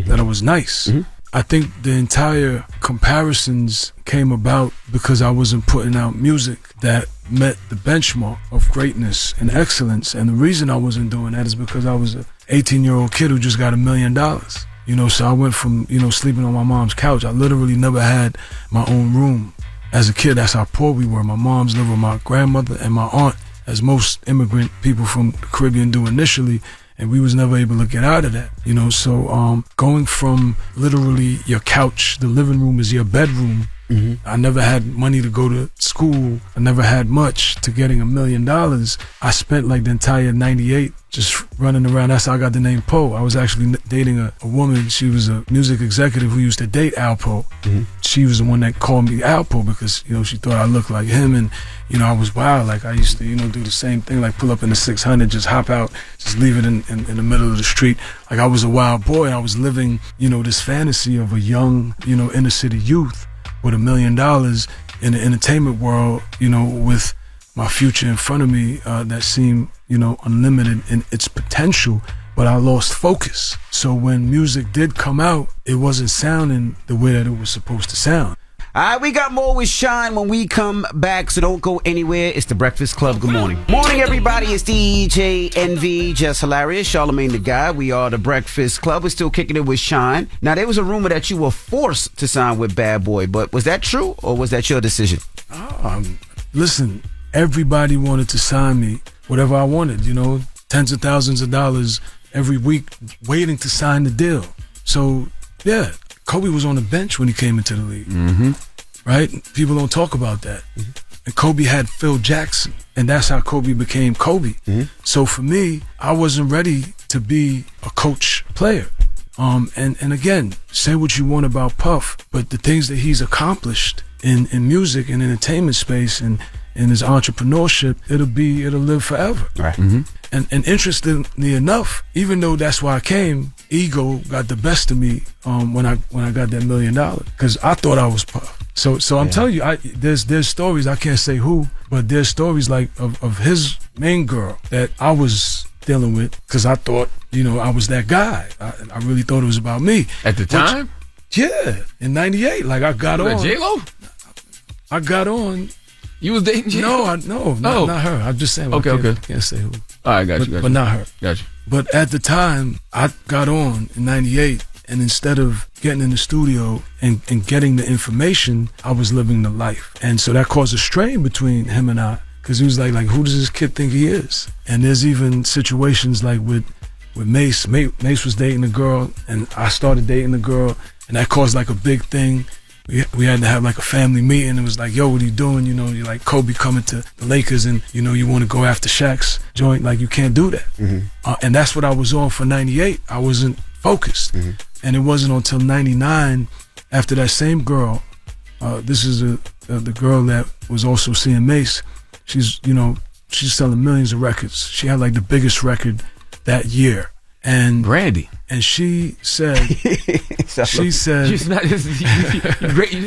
nice. I think the entire comparisons came about because I wasn't putting out music that met the benchmark of greatness and excellence. And the reason I wasn't doing that is because I was an 18-year-old kid who just got $1 million. So I went from, sleeping on my mom's couch. I literally never had my own room. As a kid, that's how poor we were. My mom's lived with my grandmother and my aunt, as most immigrant people from the Caribbean do initially. And we was never able to get out of that, So going from literally your couch, the living room is your bedroom. I never had money to go to school. I never had much, to getting $1 million. I spent like the entire 98 just running around. That's how I got the name Poe. I was actually dating a woman. She was a music executive who used to date Al Poe. She was the one that called me Al Poe because, she thought I looked like him. And, I was wild. Like I used to, do the same thing, like pull up in the 600, just hop out, just leave it in the middle of the street. Like I was a wild boy. I was living, this fantasy of a young, inner city youth with $1 million in the entertainment world, with my future in front of me that seemed, unlimited in its potential, but I lost focus. So when music did come out, it wasn't sounding the way that it was supposed to sound. All right, we got more with Shyne when we come back, so don't go anywhere. It's the Breakfast Club. Good morning. Morning, everybody. It's DJ NV, Jess Hilarious, Charlamagne the Guy. We are the Breakfast Club. We're still kicking it with Shyne. Now, there was a rumor that you were forced to sign with Bad Boy, but was that true, or was that your decision? Listen, everybody wanted to sign me, whatever I wanted, tens of thousands of dollars every week waiting to sign the deal. So, yeah. Kobe was on the bench when he came into the league, right? People don't talk about that. And Kobe had Phil Jackson, and that's how Kobe became Kobe. So for me, I wasn't ready to be a coach player. And again, say what you want about Puff, but the things that he's accomplished in music and entertainment space and in his entrepreneurship, it'll live forever. Right. And interestingly enough, even though that's why I came, ego got the best of me when I got that $1 million, because I thought I was Puff. So I'm telling you, there's stories, I can't say who, but there's stories like of his main girl that I was dealing with because I thought, I was that guy. I really thought it was about me. At the time? Yeah, in 98. Like I got on. J-Lo? I got on. You was dating J-Lo? No, not her. I'm just saying. Okay. Can't say who. All right, got you. But not her. Got you. But at the time, I got on in 98, and instead of getting in the studio and getting the information, I was living the life. And so that caused a strain between him and I, because he was like, who does this kid think he is? And there's even situations like with Mace. Mace was dating a girl, and I started dating a girl, and that caused like a big thing. We had to have like a family meeting. It was like, yo, what are you doing? You're like Kobe coming to the Lakers, and you want to go after Shaq's joint. Like, you can't do that. And that's what I was on for 98. I wasn't focused. And it wasn't until 99, after that same girl, this is the girl that was also seeing Mace. She's selling millions of records. She had like the biggest record that year. And Brandy. And she said, She's not,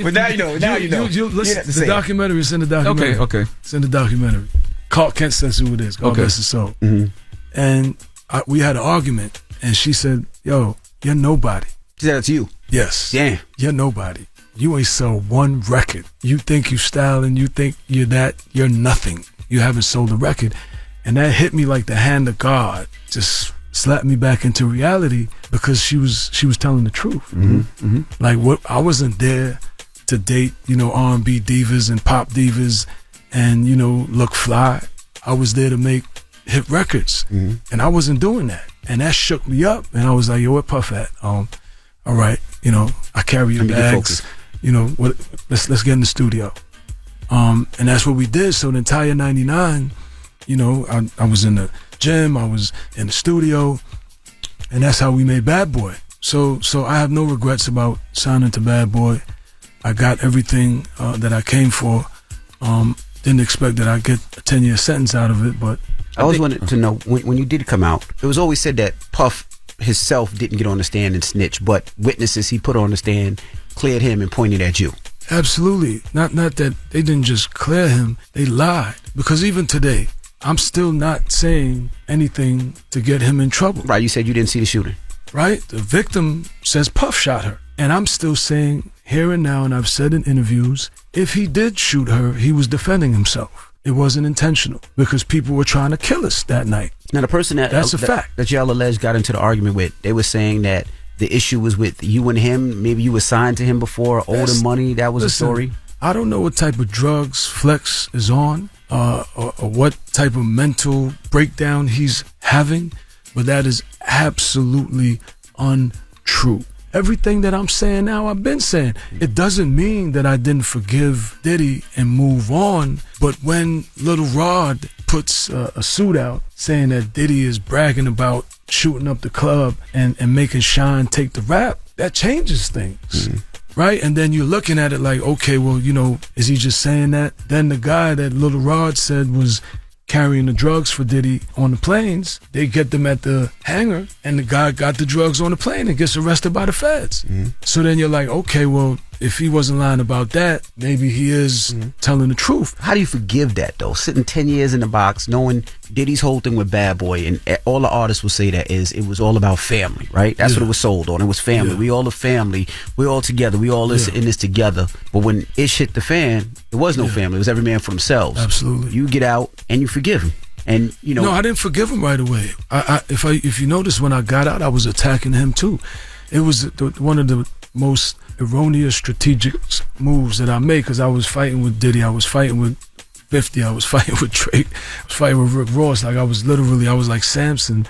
but now you know. Now you know. Listen, the documentary is in the documentary. Okay. It's in the documentary. Clark Kent says who it is. God bless his soul. And we had an argument, and she said, "Yo, you're nobody." She said, "It's you." Yes. Damn. You're nobody. You ain't sold one record. You think you styling. You think you're that. You're nothing. You haven't sold a record. And that hit me like the hand of God. Just slapped me back into reality, because she was telling the truth. Like, what, I wasn't there to date, R&B divas and pop divas and, look fly. I was there to make hit records. And I wasn't doing that. And that shook me up. And I was like, yo, where Puff at? All right, I carry your bags. Let's get in the studio. And that's what we did. So the entire 99, I was in the gym, I was in the studio, and that's how we made Bad Boy. So I have no regrets about signing to Bad Boy. I got everything that I came for. Didn't expect that I'd get a 10-year sentence out of it, but I always wanted to know, when you did come out, it was always said that Puff himself didn't get on the stand and snitch, but witnesses he put on the stand cleared him and pointed at you. Absolutely. Not that they didn't just clear him, they lied. Because even today, I'm still not saying anything to get him in trouble. Right, you said you didn't see the shooting. Right? The victim says Puff shot her. And I'm still saying here and now, and I've said in interviews, if he did shoot her, he was defending himself. It wasn't intentional, because people were trying to kill us that night. Now, the person that's a fact that y'all alleged got into the argument with, they were saying that the issue was with you and him. Maybe you were signed to him before, owed him money. That was a story. I don't know what type of drugs Flex is on, or what type of mental breakdown he's having, but that is absolutely untrue. Everything that I'm saying now, I've been saying. It doesn't mean that I didn't forgive Diddy and move on, but when Little Rod puts a suit out saying that Diddy is bragging about shooting up the club and making Shyne take the rap, that changes things. Right? And then you're looking at it like, okay, well, is he just saying that? Then the guy that Little Rod said was carrying the drugs for Diddy on the planes, they get them at the hangar, and the guy got the drugs on the plane and gets arrested by the feds. So then you're like, okay, well, if he wasn't lying about that, maybe he is telling the truth. How do you forgive that, though? Sitting 10 years in the box, knowing Diddy's whole thing with Bad Boy, and all the artists will say that is, it was all about family, right? That's what it was sold on. It was family. We all a family. We all together. We all in this together. But when Ish hit the fan, it was no family. It was every man for themselves. Absolutely. You get out and you forgive him. And no, I didn't forgive him right away. If you notice, when I got out, I was attacking him too. It was one of the most erroneous strategic moves that I made, because I was fighting with Diddy, I was fighting with 50, I was fighting with Drake, I was fighting with Rick Ross. Like I was like Samson,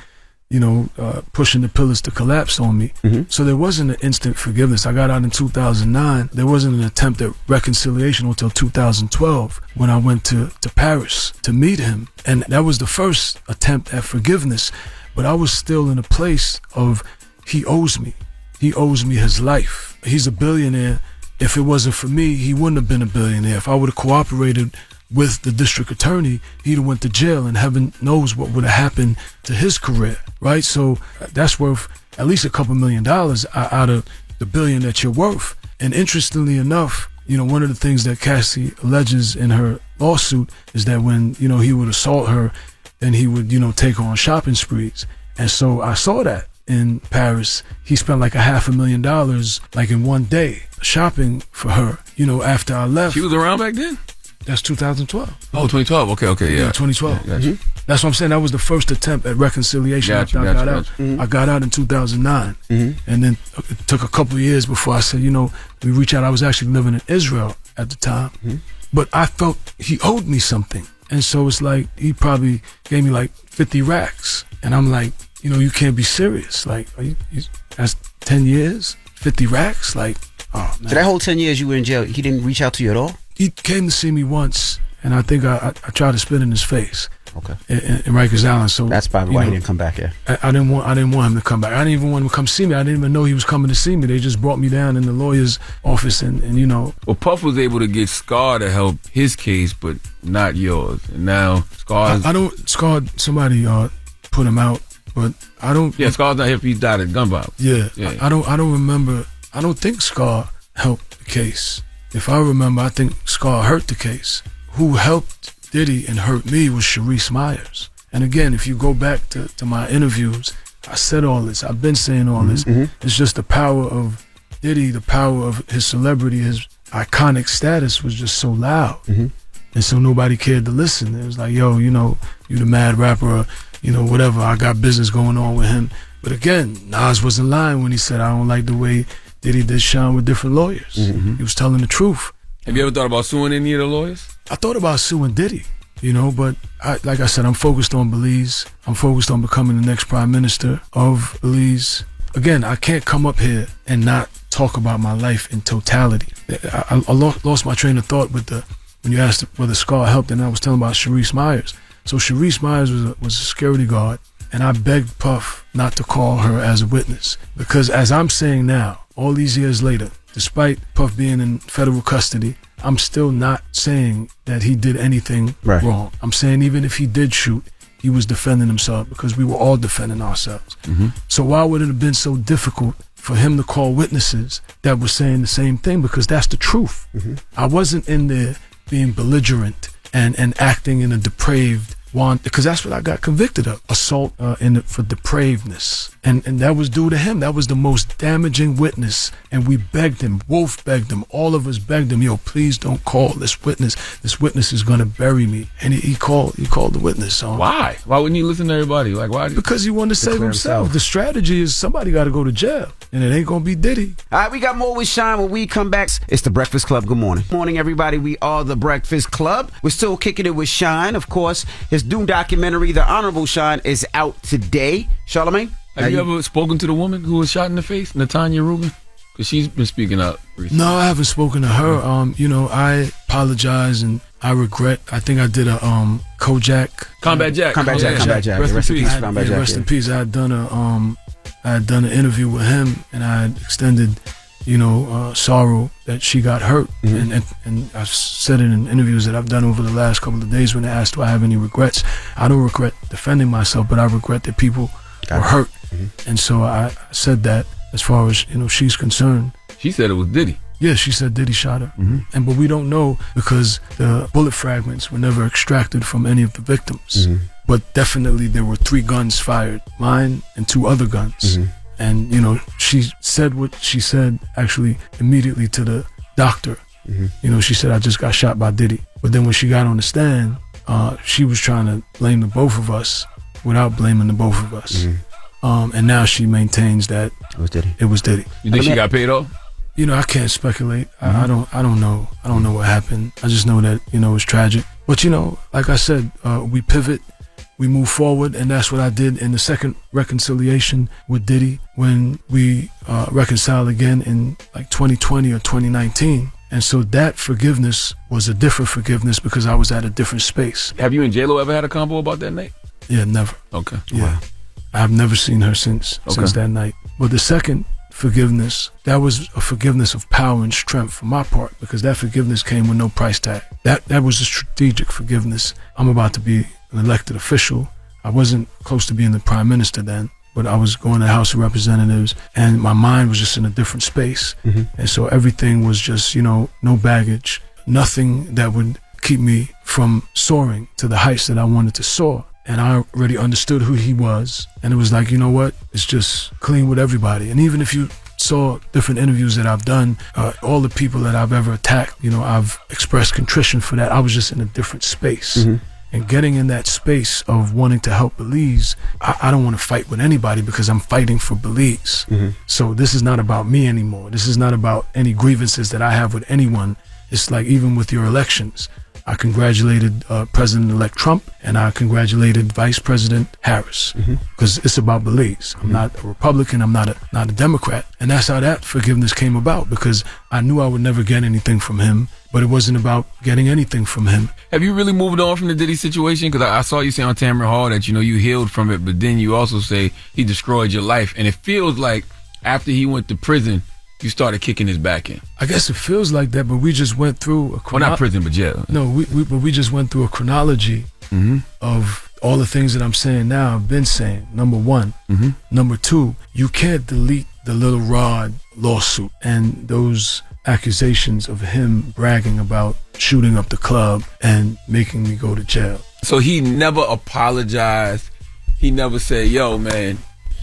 pushing the pillars to collapse on me. So there wasn't an instant forgiveness. I got out in 2009. There wasn't an attempt at reconciliation until 2012, when I went to Paris to meet him. And that was the first attempt at forgiveness. But I was still in a place of, he owes me. He owes me his life. He's a billionaire. If it wasn't for me, he wouldn't have been a billionaire. If I would have cooperated with the district attorney, he'd have went to jail, and heaven knows what would have happened to his career, right? So that's worth at least a couple $1 million out of the $1 billion that you're worth. And interestingly enough, one of the things that Cassie alleges in her lawsuit is that when, he would assault her, then he would, take her on shopping sprees. And so I saw that in Paris. He spent like $500,000 like in one day shopping for her, after I left. She was around back then? That's 2012. Oh, 2012. Okay, yeah. 2012. Gotcha. That's what I'm saying. That was the first attempt at reconciliation after I got out. I got out in 2009. And then it took a couple of years before I said, we reach out. I was actually living in Israel at the time. But I felt he owed me something. And so it's like, he probably gave me like 50 racks. And I'm like, you can't be serious. Like, that's 10 years, 50 racks? Like, oh, man. So that whole 10 years you were in jail, he didn't reach out to you at all? He came to see me once, and I think I tried to spit in his face. Okay. In Rikers Island. So that's probably why he didn't come back here. I didn't want him to come back. I didn't even want him to come see me. I didn't even know he was coming to see me. They just brought me down in the lawyer's office, and Well, Puff was able to get Scar to help his case, but not yours. And now Scar. Scar. Somebody put him out but I don't. Yeah, Scar's not here. He died at gun violence. Yeah, I don't remember. I don't think Scar helped the case. If I remember, I think Scar hurt the case. Who helped Diddy and hurt me was Sharice Myers. And again, if you go back to my interviews, I said all this. I've been saying all this. It's just the power of Diddy, the power of his celebrity, his iconic status was just so loud. And so nobody cared to listen. It was like, yo, you know, you the mad rapper, or, you know, whatever. I got business going on with him. But again, Nas wasn't lying when he said, I don't like the way Diddy did Shyne with different lawyers. He was telling the truth. Have you ever thought about suing any of the lawyers? I thought about suing Diddy, you know, but like I said, I'm focused on Belize. I'm focused on becoming the next prime minister of Belize. Again, I can't come up here and not talk about my life in totality. I lost my train of thought with when you asked whether Scar helped, and I was telling about Sharice Myers. So Sharice Myers was a security guard, and I begged Puff not to call her as a witness. Because as I'm saying now, all these years later, despite Puff being in federal custody, I'm still not saying that he did anything wrong. I'm saying even if he did shoot, he was defending himself, because we were all defending ourselves. So why would it have been so difficult for him to call witnesses that were saying the same thing? Because that's the truth. I wasn't in there being belligerent and acting in a depraved want, because that's what I got convicted of, assault for depravedness, and that was due to him. That was the most damaging witness, and we begged him. Wolf begged him. All of us begged him. Yo, please don't call this witness. This witness is gonna bury me. And he called the witness. Why? Why wouldn't he listen to everybody? Like, why? Because he wanted to save himself. The strategy is somebody got to go to jail, and it ain't gonna be Diddy. All right, we got more with Shyne when we come back. It's the Breakfast Club. Good morning. Morning, everybody. We are the Breakfast Club. We're still kicking it with Shyne. Of course, his new documentary, The Honorable Shyne, is out today. Charlamagne? Have you ever spoken to the woman who was shot in the face, Natanya Rubin? Because she's been speaking up recently. No, I haven't spoken to her. You know, I apologize and I regret. I think I did a Combat Jack. Rest in peace, Combat Jack. Rest in peace. I had done an interview with him, and I had extended, sorrow that she got hurt. And I've said it in interviews that I've done over the last couple of days when they asked, do I have any regrets? I don't regret defending myself, but I regret that people were hurt. And so I said that as far as, she's concerned. She said it was Diddy. Yeah, she said Diddy shot her. But we don't know, because the bullet fragments were never extracted from any of the victims. But definitely there were 3 guns fired, mine and 2 other guns. And, she said what she said actually immediately to the doctor. She said, I just got shot by Diddy. But then when she got on the stand, she was trying to blame the both of us without blaming the both of us. And now she maintains that it was Diddy. You think she got paid off? I can't speculate. I don't know. I don't know what happened. I just know that, it was tragic. But, like I said, we pivot, we move forward, and that's what I did in the second reconciliation with Diddy when we reconciled again in like 2020 or 2019. And so that forgiveness was a different forgiveness because I was at a different space. Have you and J-Lo ever had a combo about that night? Yeah, never. Okay. Yeah. Wow. I've never seen her since that night. But the second forgiveness, that was a forgiveness of power and strength for my part, because that forgiveness came with no price tag. That was a strategic forgiveness. I'm about to be an elected official. I wasn't close to being the prime minister then, but I was going to the House of Representatives, and my mind was just in a different space. And so everything was just, no baggage, nothing that would keep me from soaring to the heights that I wanted to soar. And I already understood who he was. And it was like, you know what? It's just clean with everybody. And even if you saw different interviews that I've done, all the people that I've ever attacked, I've expressed contrition for that. I was just in a different space. And getting in that space of wanting to help Belize, I don't want to fight with anybody because I'm fighting for Belize. So this is not about me anymore. This is not about any grievances that I have with anyone. It's like even with your elections, I congratulated President-elect Trump, and I congratulated Vice President Harris, because it's about Belize. I'm not a Republican. I'm not a Democrat. And that's how that forgiveness came about, because I knew I would never get anything from him, but it wasn't about getting anything from him. Have you really moved on from the Diddy situation? Because I saw you say on Tamron Hall that, you healed from it, but then you also say he destroyed your life. And it feels like after he went to prison, you started kicking his back in. I guess it feels like that, but we just went through a well, not prison, but jail. No, we just went through a chronology of all the things that I'm saying now, I've been saying, number one. Number two, you can't delete the Little Rod lawsuit and those accusations of him bragging about shooting up the club and making me go to jail. So he never apologized. He never said, yo, man,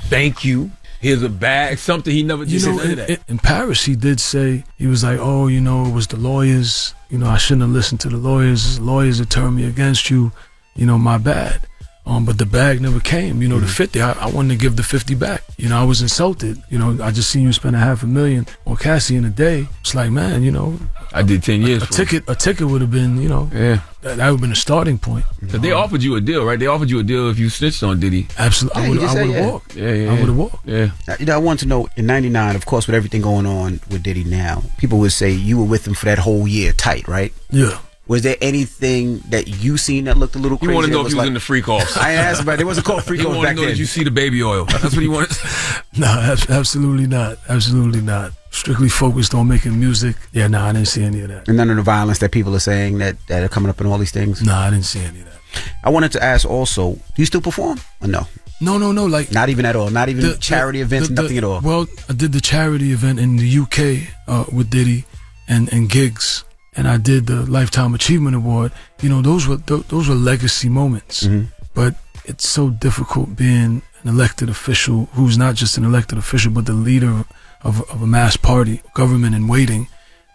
thank you. Here's a bag, something. He never did none of that. In Paris, he did say, he was like, oh, you know, it was the lawyers. You know, I shouldn't have listened to the lawyers. The lawyers that turned me against you. You know, my bad. But the bag never came. You know, the 50, I wanted to give the 50 back. You know, I was insulted. You know, I just seen you spend $500,000 on Cassie in a day. It's like, man, you know, I did 10 years. A ticket would have been, you know, that would have been a starting point. So they offered you a deal, right? They offered you a deal if you snitched on Diddy. Absolutely, I would have walked. Yeah. I would have walked. Yeah. You know, I want to know, in '99, of course, with everything going on with Diddy now, people would say you were with him for that whole year tight, right? Yeah. Was there anything that you seen that looked a little crazy? You want to know if he was in the freak offs. I asked about it. It wasn't called freak offs back then. You want to know, did you see the baby oil? That's what he wanted. No, absolutely not. Absolutely not. Strictly focused on making music. Yeah, I didn't see any of that. And none of the violence that people are saying that are coming up in all these things? No, I didn't see any of that. I wanted to ask also, do you still perform or no? No. Like not even at all. Not even charity events. Nothing at all. Well, I did the charity event in the UK with Diddy and gigs, and I did the Lifetime Achievement Award. You know, those were legacy moments. But it's so difficult being an elected official who's not just an elected official, but the leader of a mass party, government in waiting,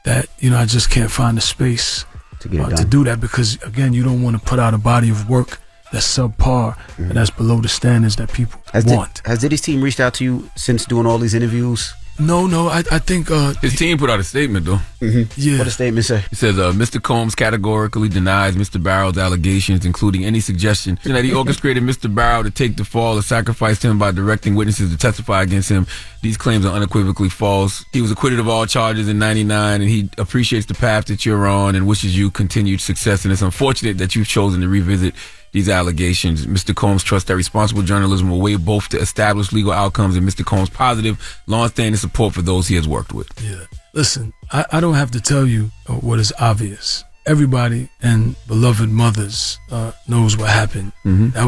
that, you know, I just can't find the space to do that, because again, you don't want to put out a body of work that's subpar and that's below the standards that people want. Has Diddy's team reached out to you since doing all these interviews? No, I think his team put out a statement though. Yeah. What the statement say? It says, Mr. Combs categorically denies Mr. Barrow's allegations, including any suggestion that he orchestrated Mr. Barrow to take the fall or sacrificed him by directing witnesses to testify against him. These claims are unequivocally false. He was acquitted of all charges in '99, and he appreciates the path that you're on and wishes you continued success. And it's unfortunate that you've chosen to revisit these allegations. Mr. Combs trusts that responsible journalism will weigh both to establish legal outcomes and Mr. Combs' positive, long-standing support for those he has worked with. Yeah. Listen, I don't have to tell you what is obvious. Everybody and beloved mothers knows what happened. That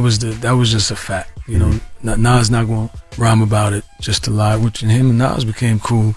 was just a fact. You know, Nas not going to rhyme about it just to lie, which him and Nas became cool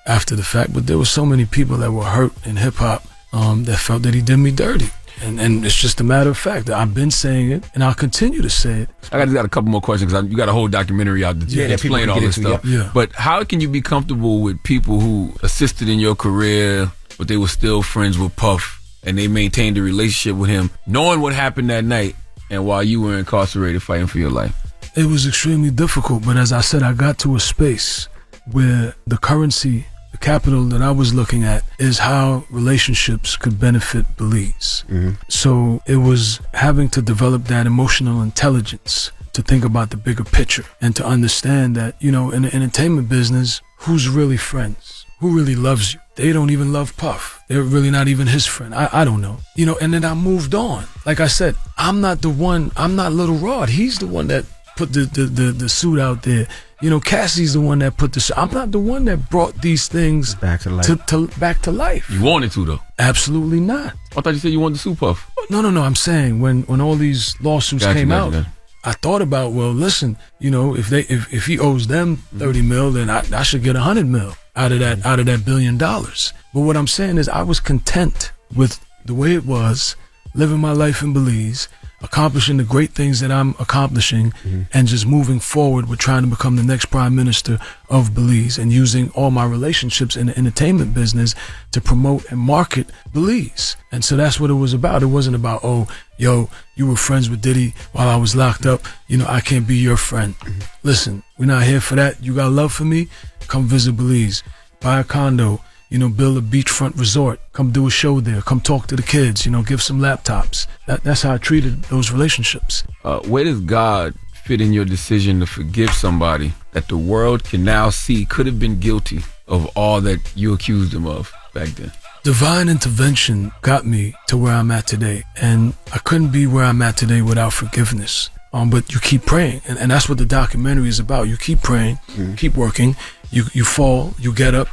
after the fact. But there were so many people that were hurt in hip-hop that felt that he did me dirty. And it's just a matter of fact that I've been saying it, and I'll continue to say it. I got a couple more questions, because you got a whole documentary out to explain all this stuff. Yeah. But how can you be comfortable with people who assisted in your career, but they were still friends with Puff, and they maintained a relationship with him, knowing what happened that night, and while you were incarcerated fighting for your life? It was extremely difficult, but as I said, I got to a space where the currency, the capital that I was looking at, is how relationships could benefit Belize. So it was having to develop that emotional intelligence to think about the bigger picture and to understand that, you know, in the entertainment business, who's really friends? Who really loves you? They don't even love Puff. They're really not even his friend. I don't know. You know, and then I moved on. Like I said, I'm not Little Rod. He's the one that put the suit out there. You know, Cassie's the one that put the suit. I'm not the one that brought these things back to life. Back to life. You wanted to, though? Absolutely not. I thought you said you wanted to sue Puff. No. I'm saying when all these lawsuits came out, I thought about, well, listen, you know, if he owes them $30 million, then I should get $100 million out of that $1 billion. But what I'm saying is, I was content with the way it was, living my life in Belize, accomplishing the great things that I'm accomplishing, and just moving forward with trying to become the next prime minister of Belize, and using all my relationships in the entertainment business to promote and market Belize. And so that's what it was about. It wasn't about, oh, yo, you were friends with Diddy while I was locked up, you know, I can't be your friend. Listen, we're not here for that. You got love for me? Come visit Belize. Buy a condo. You know, build a beachfront resort. Come do a show there. Come talk to the kids. You know, give some laptops. That's how I treated those relationships. Where does God fit in your decision to forgive somebody that the world can now see could have been guilty of all that you accused him of back then? Divine intervention got me to where I'm at today. And I couldn't be where I'm at today without forgiveness. But you keep praying. And that's what the documentary is about. You keep praying, keep working. You fall, you get up.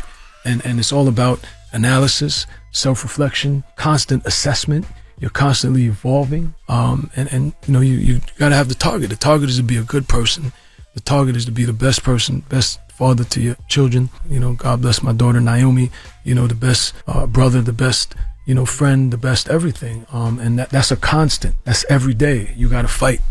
And it's all about analysis, self-reflection, constant assessment. you're constantly evolving. And you know, you got to have the target. The target is to be a good person. The target is to be the best person, best father to your children. You know, God bless my daughter Naomi. You know, the best brother, the best, you know, friend, the best everything. And that's a constant. That's every day. You got to fight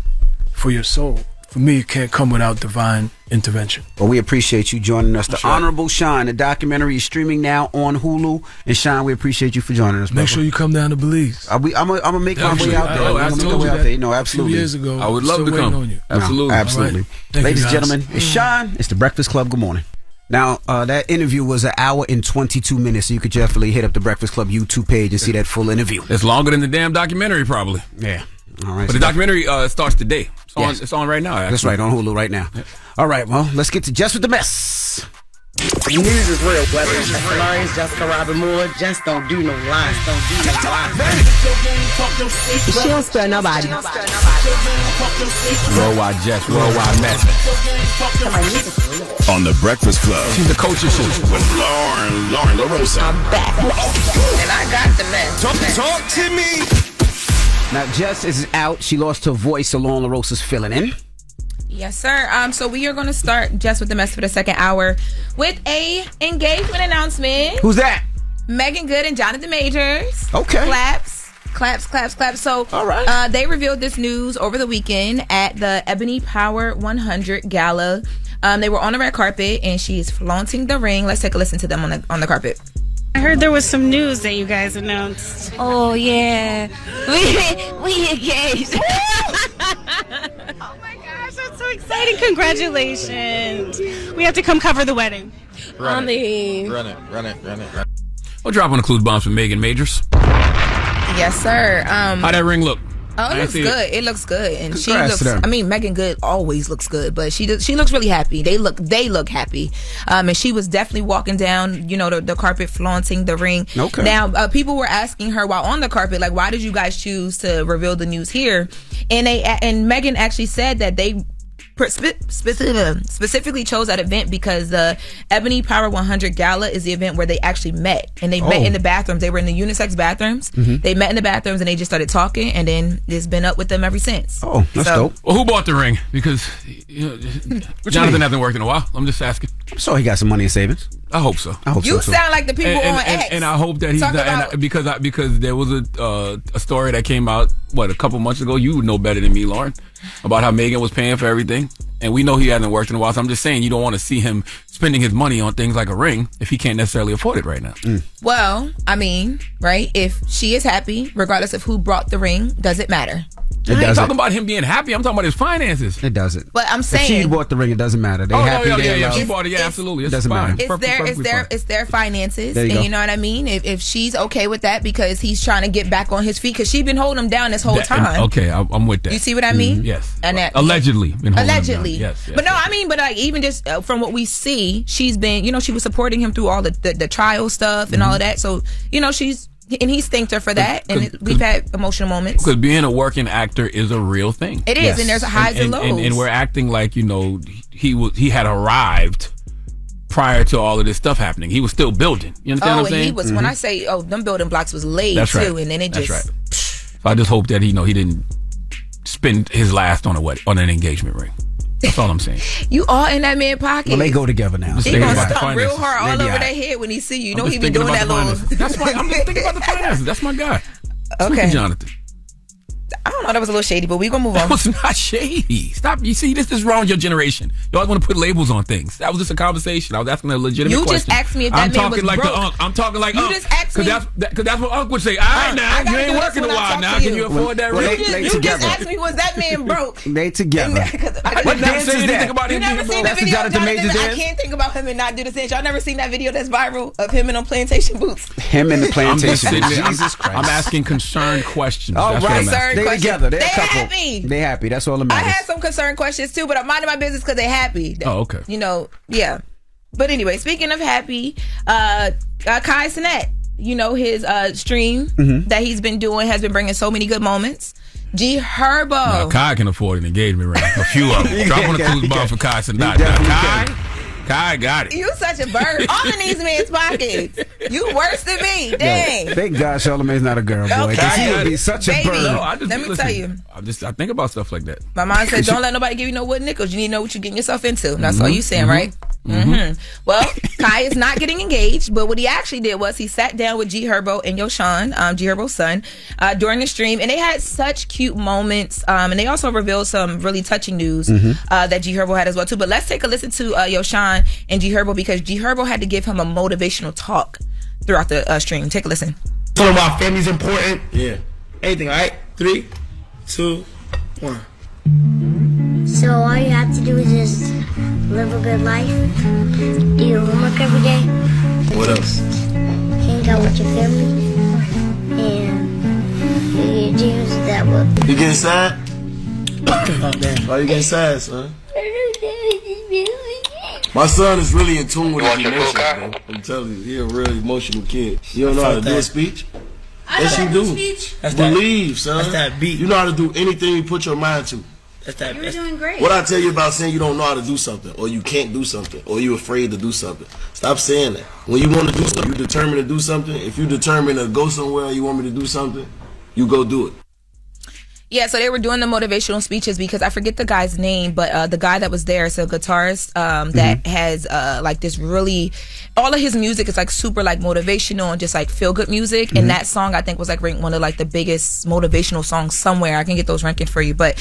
for your soul. For me, it can't come without divine intervention. Well, we appreciate you joining us. The Honorable Shyne, the documentary is streaming now on Hulu. And Shyne, we appreciate you for joining us. Make sure you come down to Belize. I'm gonna make my way out there. Oh, absolutely. No, absolutely. A few years ago, I would love to come. On you. Absolutely. No, absolutely. Right. Ladies and gentlemen, it's Shyne. It's the Breakfast Club. Good morning. Now, that interview was an hour and 22 minutes, so you could definitely hit up the Breakfast Club YouTube page and see that full interview. It's longer than the damn documentary, probably. Yeah. All right. But the documentary starts today. It's on right now, actually. That's right, on Hulu right now. Yeah. All right, well, let's get to Jess With The Mess. The news is real, whether it's Jess Hilarious, Jessica Robin Moore, just don't do no lies. She don't spare nobody. Worldwide Jess, worldwide Mess. On the Breakfast Club. She's the coach of shit. With Lauren LaRosa. I'm back. And I got the mess. Talk to me. Now, Jess is out. She lost her voice, so Lauren LaRosa's filling in. Yes, sir. So we are going to start Jess With The Mess for the second hour with a engagement announcement. Who's that? Megan Good and Jonathan Majors. Okay. Claps. So, all right. They revealed this news over the weekend at the Ebony Power 100 Gala. They were on the red carpet, and she is flaunting the ring. Let's take a listen to them on the carpet. I heard there was some news that you guys announced. Oh yeah, we engaged. Oh my gosh, that's so exciting! Congratulations. We have to come cover the wedding. Run it. We'll drop on the clues bombs for Megan Majors. Yes, sir. How'd that ring look? Oh, it looks good. It looks good, and Congrats she looks. to them. I mean, Megan Good always looks good, but she looks really happy. They look happy, and she was definitely walking down, you know, the carpet, flaunting the ring. Okay. Now, people were asking her while on the carpet, like, why did you guys choose to reveal the news here? And Megan actually said that they specifically chose that event because the Ebony Power 100 Gala is the event where they actually met, and they met in the bathrooms. They were in the unisex bathrooms. Mm-hmm. They met in the bathrooms, and they just started talking, and then it's been up with them ever since. Oh, that's dope. Well, who bought the ring? Because Jonathan hasn't worked in a while. I'm just asking. I'm sure he got some money in savings. I hope so. You sound like the people on X. And I hope that he's not, because there was a story that came out a couple months ago. You would know better than me, Lauren, about how Megan was paying for everything, and we know he hasn't worked in a while. So I'm just saying, you don't want to see him spending his money on things like a ring if he can't necessarily afford it right now. Well, I mean, right? If she is happy, regardless of who brought the ring, does it matter? It I ain't doesn't. talking about him being happy. I'm talking about his finances. It doesn't. But I'm saying, if she bought the ring, it doesn't matter. They happy. Yeah. She bought it. Yeah, absolutely. It doesn't matter. It's their finances, There you and go. you know what I mean. If she's okay with that because he's trying to get back on his feet, because she's been holding him down this whole time. Okay, I'm with that. You see what I mean? Yes. And that, Allegedly. Been holding him down. Allegedly. Yes. But no, I mean, but like even just from what we see, she's been, you know, she was supporting him through all the trial stuff and all of that. So, you know, and he's thanked her for that, and we've had emotional moments. Because being a working actor is a real thing. It is, and there's highs and lows. And we're acting like, you know, he had arrived prior to all of this stuff happening. He was still building. You understand what I'm saying? He was, when I say, them building blocks was laid That's too, right. and then it just. That's right. So I just hope that he didn't spend his last on an engagement ring. That's all I'm saying. You all in that man pocket. Well, they go together now. He gonna stomp real hard all over that head when he see you. You know he be doing that little. That's why I'm just thinking about the finances. That's my guy. Okay, Jonathan. I don't know. That was a little shady, but we gonna move on. That was not shady. Stop. You see, this is wrong with your generation. You always want to put labels on things. That was just a conversation. I was asking a legitimate question. You just asked me if that man was broke. I'm talking like you just asked me. Because that's what Unc would say. All right, now you ain't working a while now. Can you afford that ring? You just asked me, was that man broke? They together. What dance is that? You never seen the video of Jonathan? I can't think about him and not do the dance. Y'all never seen that video that's viral of him in them plantation boots? Him in the plantation boots. Jesus Christ. I'm asking concerned questions. Oh, right. They together. They're a couple. happy. They happy. That's all that I matters. had some concerned questions too, but I'm minding my business because they're happy. Oh, okay. You know, yeah. But anyway, speaking of happy, Kai Cenat, you know, his stream that he's been doing has been bringing so many good moments. G Herbo. Now, Kai can afford an engagement ring. A few of them. Drop on the clues bar for Kai Cenat. Kai got it. You such a bird. All in these men's pockets. You worse than me. Dang. Thank God Charlamagne's not a girl, boy. Because he would be such a bird. No, Let me tell you. I think about stuff like that. My mom said, don't let nobody give you no wooden nickels. You need to know what you're getting yourself into. And that's all you saying, right? Mm-hmm. Well, Kai is not getting engaged, but what he actually did was he sat down with G Herbo and Yoshan, G Herbo's son, during the stream, and they had such cute moments. And they also revealed some really touching news that G Herbo had as well too. But let's take a listen to Yoshan and G Herbo, because G Herbo had to give him a motivational talk throughout the stream. Take a listen. Talking about family's important. Yeah. Anything, all right? 3, 2, 1. So all you have to do is just live a good life, do your homework every day. What else? Hang out with your family, and do your dreams that will. You getting sad? Oh, man. Why you getting sad, son? My son is really in tune with his emotions, man. I'm telling you, he a real emotional kid. You don't know how to do a speech? Yes, you do. Believe, son. That's that beat. You know how to do anything you put your mind to. You're doing great. What I tell you about saying you don't know how to do something, or you can't do something, or you're afraid to do something. Stop saying that. When you want to do something, you're determined to do something. If you're determined to go somewhere, you want me to do something, you go do it. Yeah, so they were doing the motivational speeches because I forget the guy's name, but the guy that was there is a guitarist that has like this really, all of his music is like super like motivational and just like feel good music. And that song I think was like ranked one of like the biggest motivational songs somewhere. I can get those rankings for you, but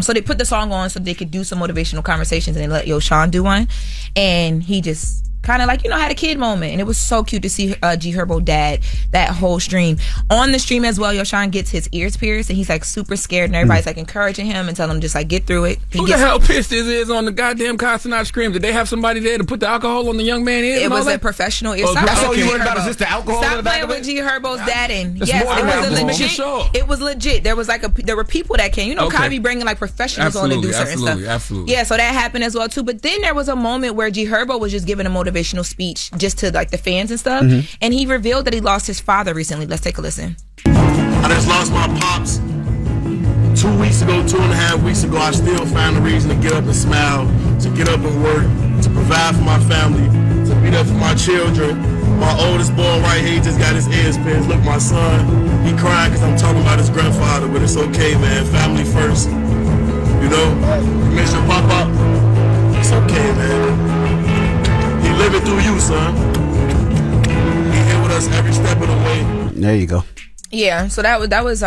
so they put the song on so they could do some motivational conversations, and they let Yoshan do one, and he just kind of like, you know, had a kid moment, and it was so cute to see G Herbo dad that whole stream. On the stream as well, Yoshan gets his ears pierced, and he's like super scared, and everybody's like encouraging him and telling him just like get through it. Who the hell pissed his ears on the goddamn Consonant Scream? Did they have somebody there to put the alcohol on the young man's ears? It was a professional ear. That's all you worried about is just the alcohol. Stop playing with G Herbo's dad in. That's Yes, more it than was a alcohol. legit. Sure. It was legit. There was like there were people that came. You know, Kai be bringing like professionals on to do certain stuff. Absolutely. Yeah, so that happened as well too. But then there was a moment where G Herbo was just giving a motivational speech just to like the fans and stuff, and he revealed that he lost his father recently. Let's take a listen. I just lost my pops 2 weeks ago, 2.5 weeks ago. I still found a reason to get up and smile, to get up and work, to provide for my family, to be there for my children. My oldest boy right here, he just got his ears pierced. Look, my son, he crying because I'm talking about his grandfather, but it's okay, man. Family first. You know, you miss your papa. It's okay, man. He living through you, son. He here with us every step of the way. There you go. Yeah, so that was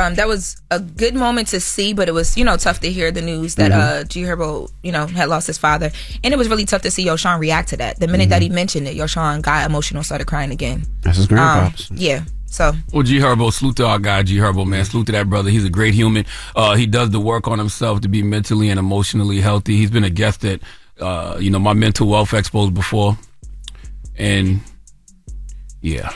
a good moment to see, but it was, you know, tough to hear the news that G Herbo, you know, had lost his father, and it was really tough to see Yoshan react to that. The minute that he mentioned it, Yoshan got emotional, started crying again. That's his grandpops. Yeah. So, well, G Herbo, salute to our guy, G Herbo, man. Salute to that brother. He's a great human. He does the work on himself to be mentally and emotionally healthy. He's been a guest at, you know, my mental wealth expos before, and yeah.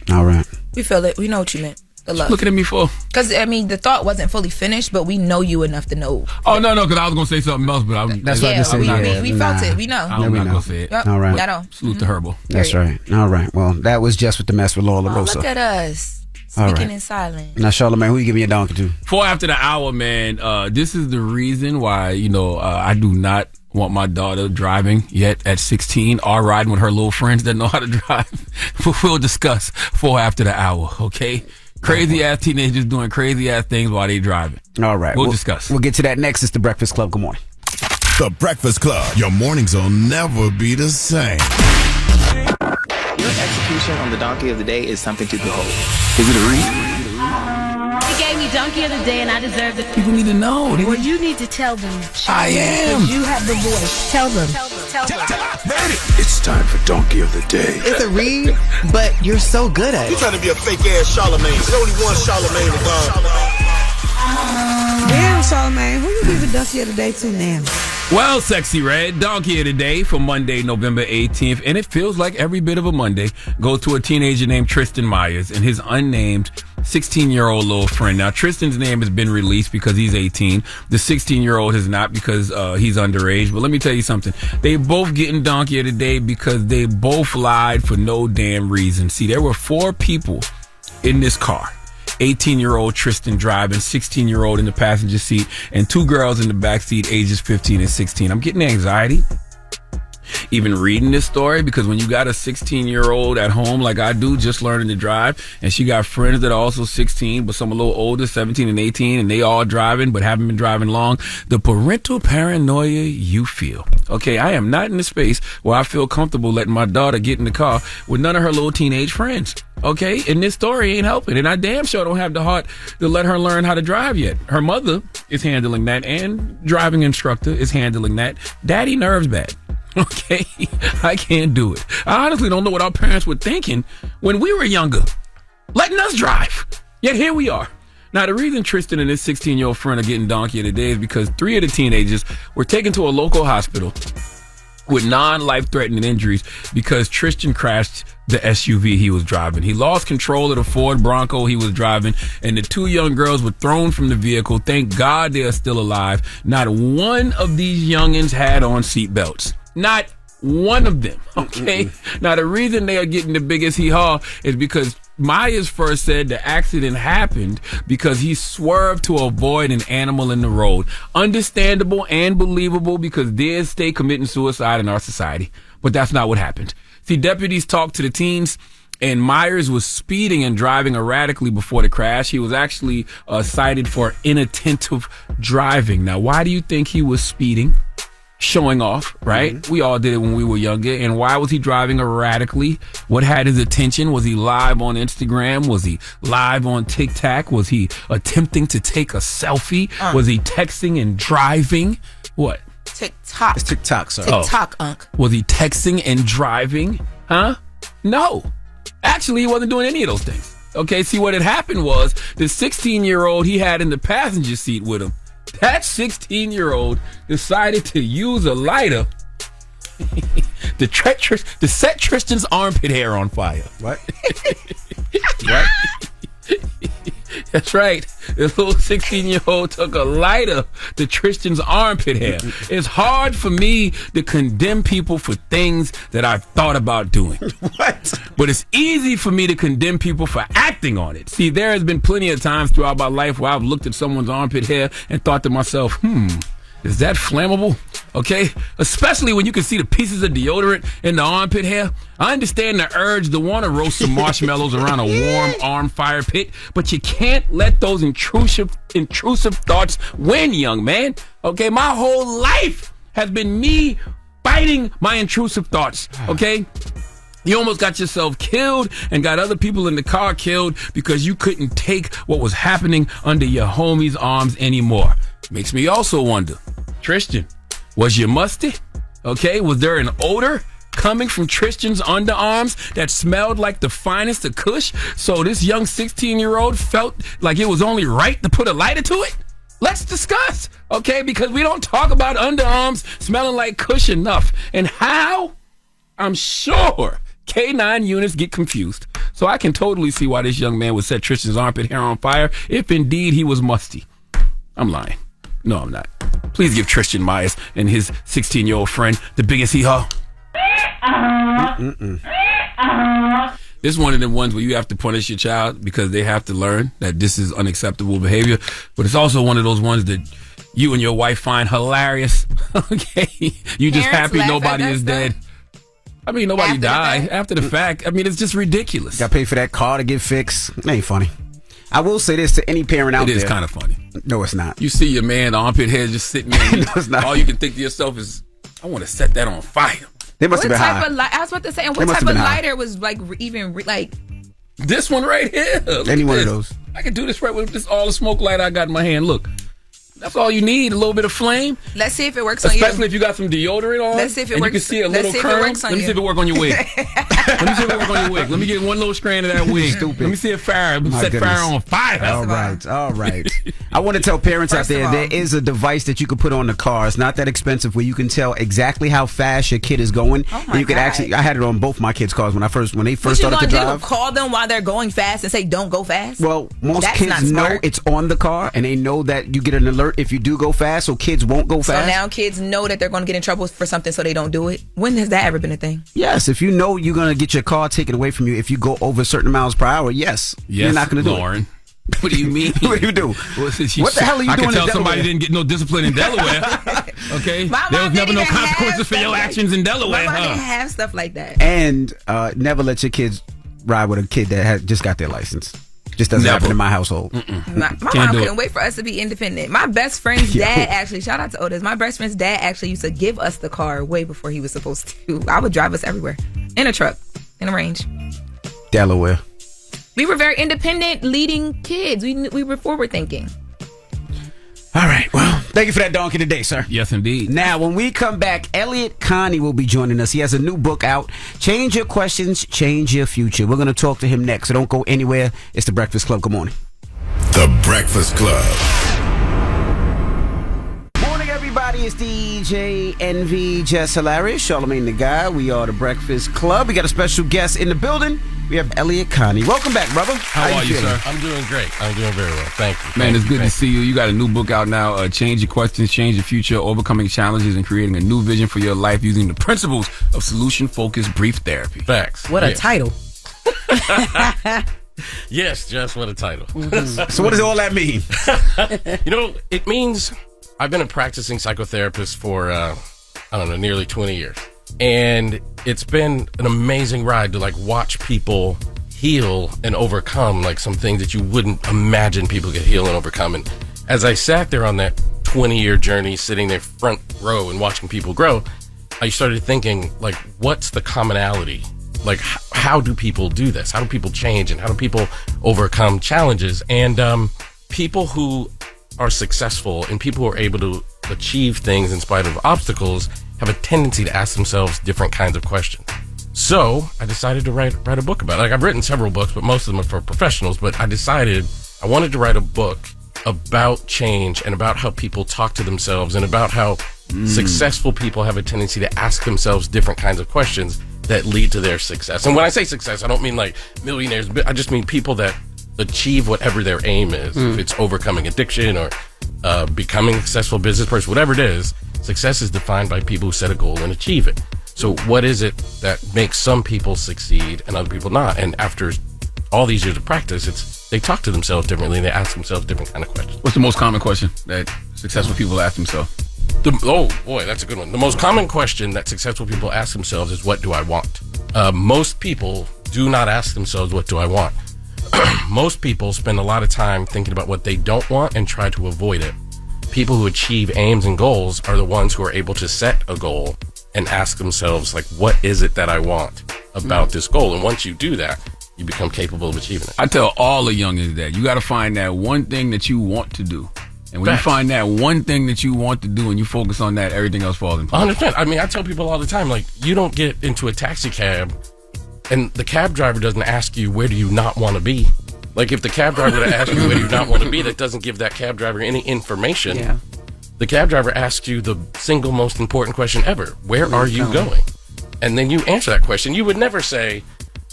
All right. We feel it. We know what you meant. The love. Looking at me for? Because, I mean, the thought wasn't fully finished, but we know you enough to know. Oh, no, because I was going to say something else, but that's what I just said. We felt it. We know. I'm not going to say it. Yep. All right. I know. Salute to Herbo. That's right. All right. Well, that was Jess with the Mess with Lola Rosa. Look at us. Speaking in silence. Now, Charlamagne, who you giving your donkey to? 4 after the hour, man. This is the reason why, you know, I do not want my daughter driving yet at 16 or riding with her little friends that know how to drive. We'll discuss 4 after the hour, okay? Crazy ass teenagers doing crazy ass things while they driving. All right. We'll discuss. We'll get to that next. It's The Breakfast Club. Good morning. The Breakfast Club. Your mornings will never be the same. Your execution on the donkey of the day is something to behold. Is it a read? He gave me donkey of the day, and I deserve it. People need to know. Well, you need to tell them. I am. You have the voice. Tell them. It's time for Donkey of the Day. It's a read, but you're so good at it. You trying to be a fake ass Charlamagne. There's only one Charlamagne above. Damn, Charlamagne, who you giving donkey of the day to now? Well, Sexy Red, donkey of the day for Monday, November 18th, and it feels like every bit of a Monday goes to a teenager named Tristan Myers and his unnamed 16-year-old little friend. Now, Tristan's name has been released because he's 18. The 16-year-old has not because he's underage. But let me tell you something. They both getting donkey of the day because they both lied for no damn reason. See, there were 4 people in this car. 18-year-old Tristan driving, 16-year-old in the passenger seat, and 2 girls in the back seat, ages 15 and 16. I'm getting anxiety even reading this story, because when you got a 16-year-old at home like I do, just learning to drive, and she got friends that are also 16, but some a little older, 17 and 18, and they all driving but haven't been driving long, the parental paranoia you feel. Okay, I am not in the space where I feel comfortable letting my daughter get in the car with none of her little teenage friends. Okay, and this story ain't helping, and I damn sure don't have the heart to let her learn how to drive yet. Her mother is handling that, and driving instructor is handling that. Daddy nerves bad. Okay, I can't do it. I honestly don't know what our parents were thinking when we were younger, letting us drive. Yet here we are. Now, the reason Tristan and his 16-year-old friend are getting donkey today is because 3 of the teenagers were taken to a local hospital with non-life-threatening injuries because Tristan crashed the SUV he was driving. He lost control of the Ford Bronco he was driving, and the 2 young girls were thrown from the vehicle. Thank God they are still alive. Not one of these youngins had on seatbelts. Not one of them, okay? Now, the reason they are getting the biggest hee-haw is because Myers first said the accident happened because he swerved to avoid an animal in the road. Understandable and believable, because deers stay committing suicide in our society. But that's not what happened. See, deputies talked to the teens, and Myers was speeding and driving erratically before the crash. He was actually cited for inattentive driving. Now, why do you think he was speeding? Showing off, right? Mm-hmm. We all did it when we were younger. And why was he driving erratically? What had his attention? Was he live on Instagram? Was he live on TikTok? Was he attempting to take a selfie? Was he texting and driving? What? TikTok. It's TikTok, sir. TikTok, Unc. Was he texting and driving? Huh? No. Actually, he wasn't doing any of those things. Okay, see, what had happened was the 16-year-old he had in the passenger seat with him, that 16-year-old decided to use a lighter to set Tristan's armpit hair on fire. What? What? That's right. This little 16-year-old took a lighter to Tristan's armpit hair. It's hard for me to condemn people for things that I've thought about doing. What? But it's easy for me to condemn people for acting on it. See, there has been plenty of times throughout my life where I've looked at someone's armpit hair and thought to myself, is that flammable? Okay? Especially when you can see the pieces of deodorant in the armpit hair. I understand the urge to want to roast some marshmallows around a warm arm fire pit, but you can't let those intrusive thoughts win, young man. Okay? My whole life has been me fighting my intrusive thoughts. Okay? You almost got yourself killed and got other people in the car killed because you couldn't take what was happening under your homie's arms anymore. Makes me also wonder, Tristan, was you musty? Okay, was there an odor coming from Tristan's underarms that smelled like the finest of Kush? So this young 16-year-old felt like it was only right to put a lighter to it? Let's discuss, okay? Because we don't talk about underarms smelling like Kush enough. And how? I'm sure K9 units get confused. So I can totally see why this young man would set Tristan's armpit hair on fire if indeed he was musty. I'm lying. No, I'm not. Please give Tristan Myers and his 16-year-old friend the biggest hee-haw. This is one of them ones where you have to punish your child because they have to learn that this is unacceptable behavior. But it's also one of those ones that you and your wife find hilarious. Okay? You just happy nobody is dead. I mean, nobody died after the fact. I mean, it's just ridiculous. Got to pay for that car to get fixed. It ain't funny. I will say this to any parent out there. It is kind of funny. No, it's not. You see your man, the armpit hair just sitting there. No, it's not. All you can think to yourself is, I want to set that on fire. They must have been high. I was about to say, and what type of lighter was like even like this one right here? Any one of those. I can do this right with this all the smoke light I got in my hand. Look. That's all you need, a little bit of flame. Let's see if it works on you. Especially if you got some deodorant on. Let's see if it and works. You can see a little kernel. Let me see if it works on your wig. Let me see if it works on your wig. Let me get one little strand of that wig. Stupid. Let me see if fire on fire. All right. I want to tell parents out there, there is a device that you can put on the car. It's not that expensive, where you can tell exactly how fast your kid is going. Oh my you can God. I had it on both my kids' cars when they first started to drive. Call them while they're going fast and say, "Don't go fast." Well, most kids know it's on the car, and they know that you get an alert if you do go fast. So kids won't go fast. So now kids know that they're going to get in trouble for something, so they don't do it. When has that ever been a thing? Yes, if you know you're going to get your car taken away from you if you go over certain miles per hour, yes you're not going to do it. What do you mean? What do you do? What the hell are you doing in I can tell Delaware? somebody didn't get no discipline in Delaware. Okay? There was never no consequences for your actions in Delaware. My mom didn't have stuff like that. And never let your kids ride with a kid that just got their license. Just doesn't happen in my household. My mom couldn't wait for us to be independent. My best friend's dad actually, shout out to Otis, my best friend's dad actually used to give us the car way before he was supposed to. I would drive us everywhere. In a truck. In a range. Delaware. We were very independent, leading kids. We were forward thinking. All right. Well, thank you for that donkey today, sir. Yes, indeed. Now, when we come back, Elliott Connie will be joining us. He has a new book out. Change Your Questions, Change Your Future. We're going to talk to him next, so don't go anywhere. It's The Breakfast Club. Good morning. The Breakfast Club. Morning, everybody. It's DJ NV, Jess Hilarious, Charlamagne the Guy. We are The Breakfast Club. We got a special guest in the building. We have Elliott Connie. Welcome back, brother. How are you, sir? I'm doing great. I'm doing very well. Thank you. Man, it's good to see you. You got a new book out now, Change Your Questions, Change Your Future, Overcoming Challenges and Creating a New Vision for Your Life Using the Principles of Solution-Focused Brief Therapy. Facts. What a title. Yes, Jess, what a title. So what does all that mean? It means I've been a practicing psychotherapist for, nearly 20 years. And it's been an amazing ride to watch people heal and overcome some things that you wouldn't imagine people could heal and overcome. And as I sat there on that 20-year journey, sitting there front row and watching people grow, I started thinking, what's the commonality? How do people do this? How do people change? And how do people overcome challenges? And people who are successful and people who are able to achieve things in spite of obstacles have a tendency to ask themselves different kinds of questions. So I decided to write a book about it. I've written several books, but most of them are for professionals. But I decided I wanted to write a book about change and about how people talk to themselves and about how successful people have a tendency to ask themselves different kinds of questions that lead to their success. And when I say success, I don't mean millionaires, but I just mean people that achieve whatever their aim is. If it's overcoming addiction or becoming a successful business person, whatever it is, success is defined by people who set a goal and achieve it. So what is it that makes some people succeed and other people not? And after all these years of practice, they talk to themselves differently and they ask themselves different kind of questions. What's the most common question that successful people ask themselves? Oh boy, that's a good one. The most common question that successful people ask themselves is, what do I want? Most people do not ask themselves, what do I want? Most people spend a lot of time thinking about what they don't want and try to avoid it. People who achieve aims and goals are the ones who are able to set a goal and ask themselves, what is it that I want about this goal? And once you do that, you become capable of achieving it. I tell all the youngins that you got to find that one thing that you want to do. And when you find that one thing that you want to do and you focus on that, everything else falls in place. 100%. I mean, I tell people all the time, you don't get into a taxi cab and the cab driver doesn't ask you, where do you not want to be? If the cab driver to ask you where do you not want to be, that doesn't give that cab driver any information. Yeah. The cab driver asks you the single most important question ever. Where are you going? And then you answer that question. You would never say,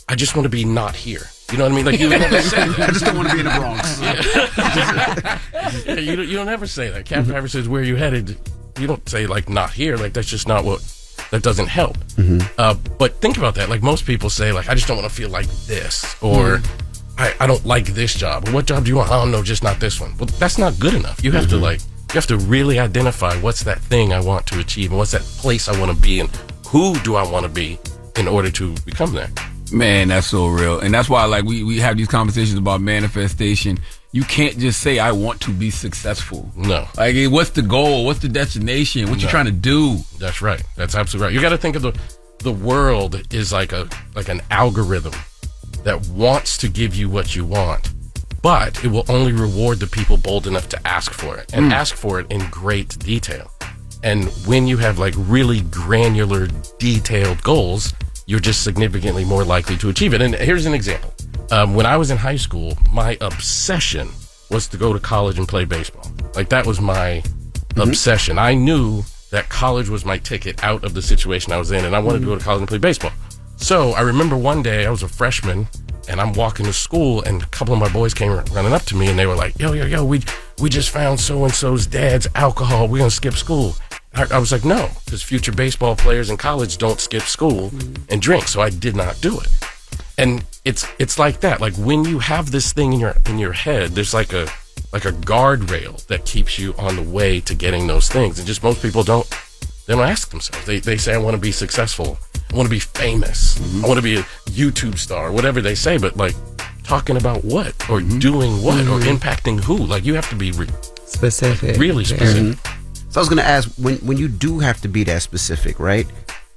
I just want to be not here. You know what I mean? You would never say that. I just don't want to be in the Bronx. Yeah, you don't ever say that. Cab driver says, where are you headed? You don't say, not here. That's just not what, that doesn't help. But think about that. Most people say, I just don't want to feel like this. Or I don't like this job. Or what job do you want? I don't know, just not this one. Well, that's not good enough. You have to you have to really identify what's that thing I want to achieve and what's that place I want to be and who do I want to be in order to become there. Man, that's so real. And that's why we have these conversations about manifestation. You can't just say, I want to be successful. No. What's the goal? What's the destination? What you trying to do? That's right. That's absolutely right. You got to think of the world is like an algorithm that wants to give you what you want, but it will only reward the people bold enough to ask for it and ask for it in great detail. And when you have really granular, detailed goals, you're just significantly more likely to achieve it. And here's an example. When I was in high school, my obsession was to go to college and play baseball. That was my obsession. I knew that college was my ticket out of the situation I was in, and I wanted to go to college and play baseball. So I remember one day I was a freshman, and I'm walking to school, and a couple of my boys came running up to me, and they were like, yo, we just found so-and-so's dad's alcohol. We're going to skip school. I was like, no, because future baseball players in college don't skip school and drink. So I did not do it. And it's like that. Like when you have this thing in your head, there's like a guardrail that keeps you on the way to getting those things. And just most people don't ask themselves. They say, I want to be successful. I want to be famous. I want to be a YouTube star, whatever they say. But like talking about what or doing what or impacting who? Like you have to be specific, really specific. So I was going to ask, when you do have to be that specific, right?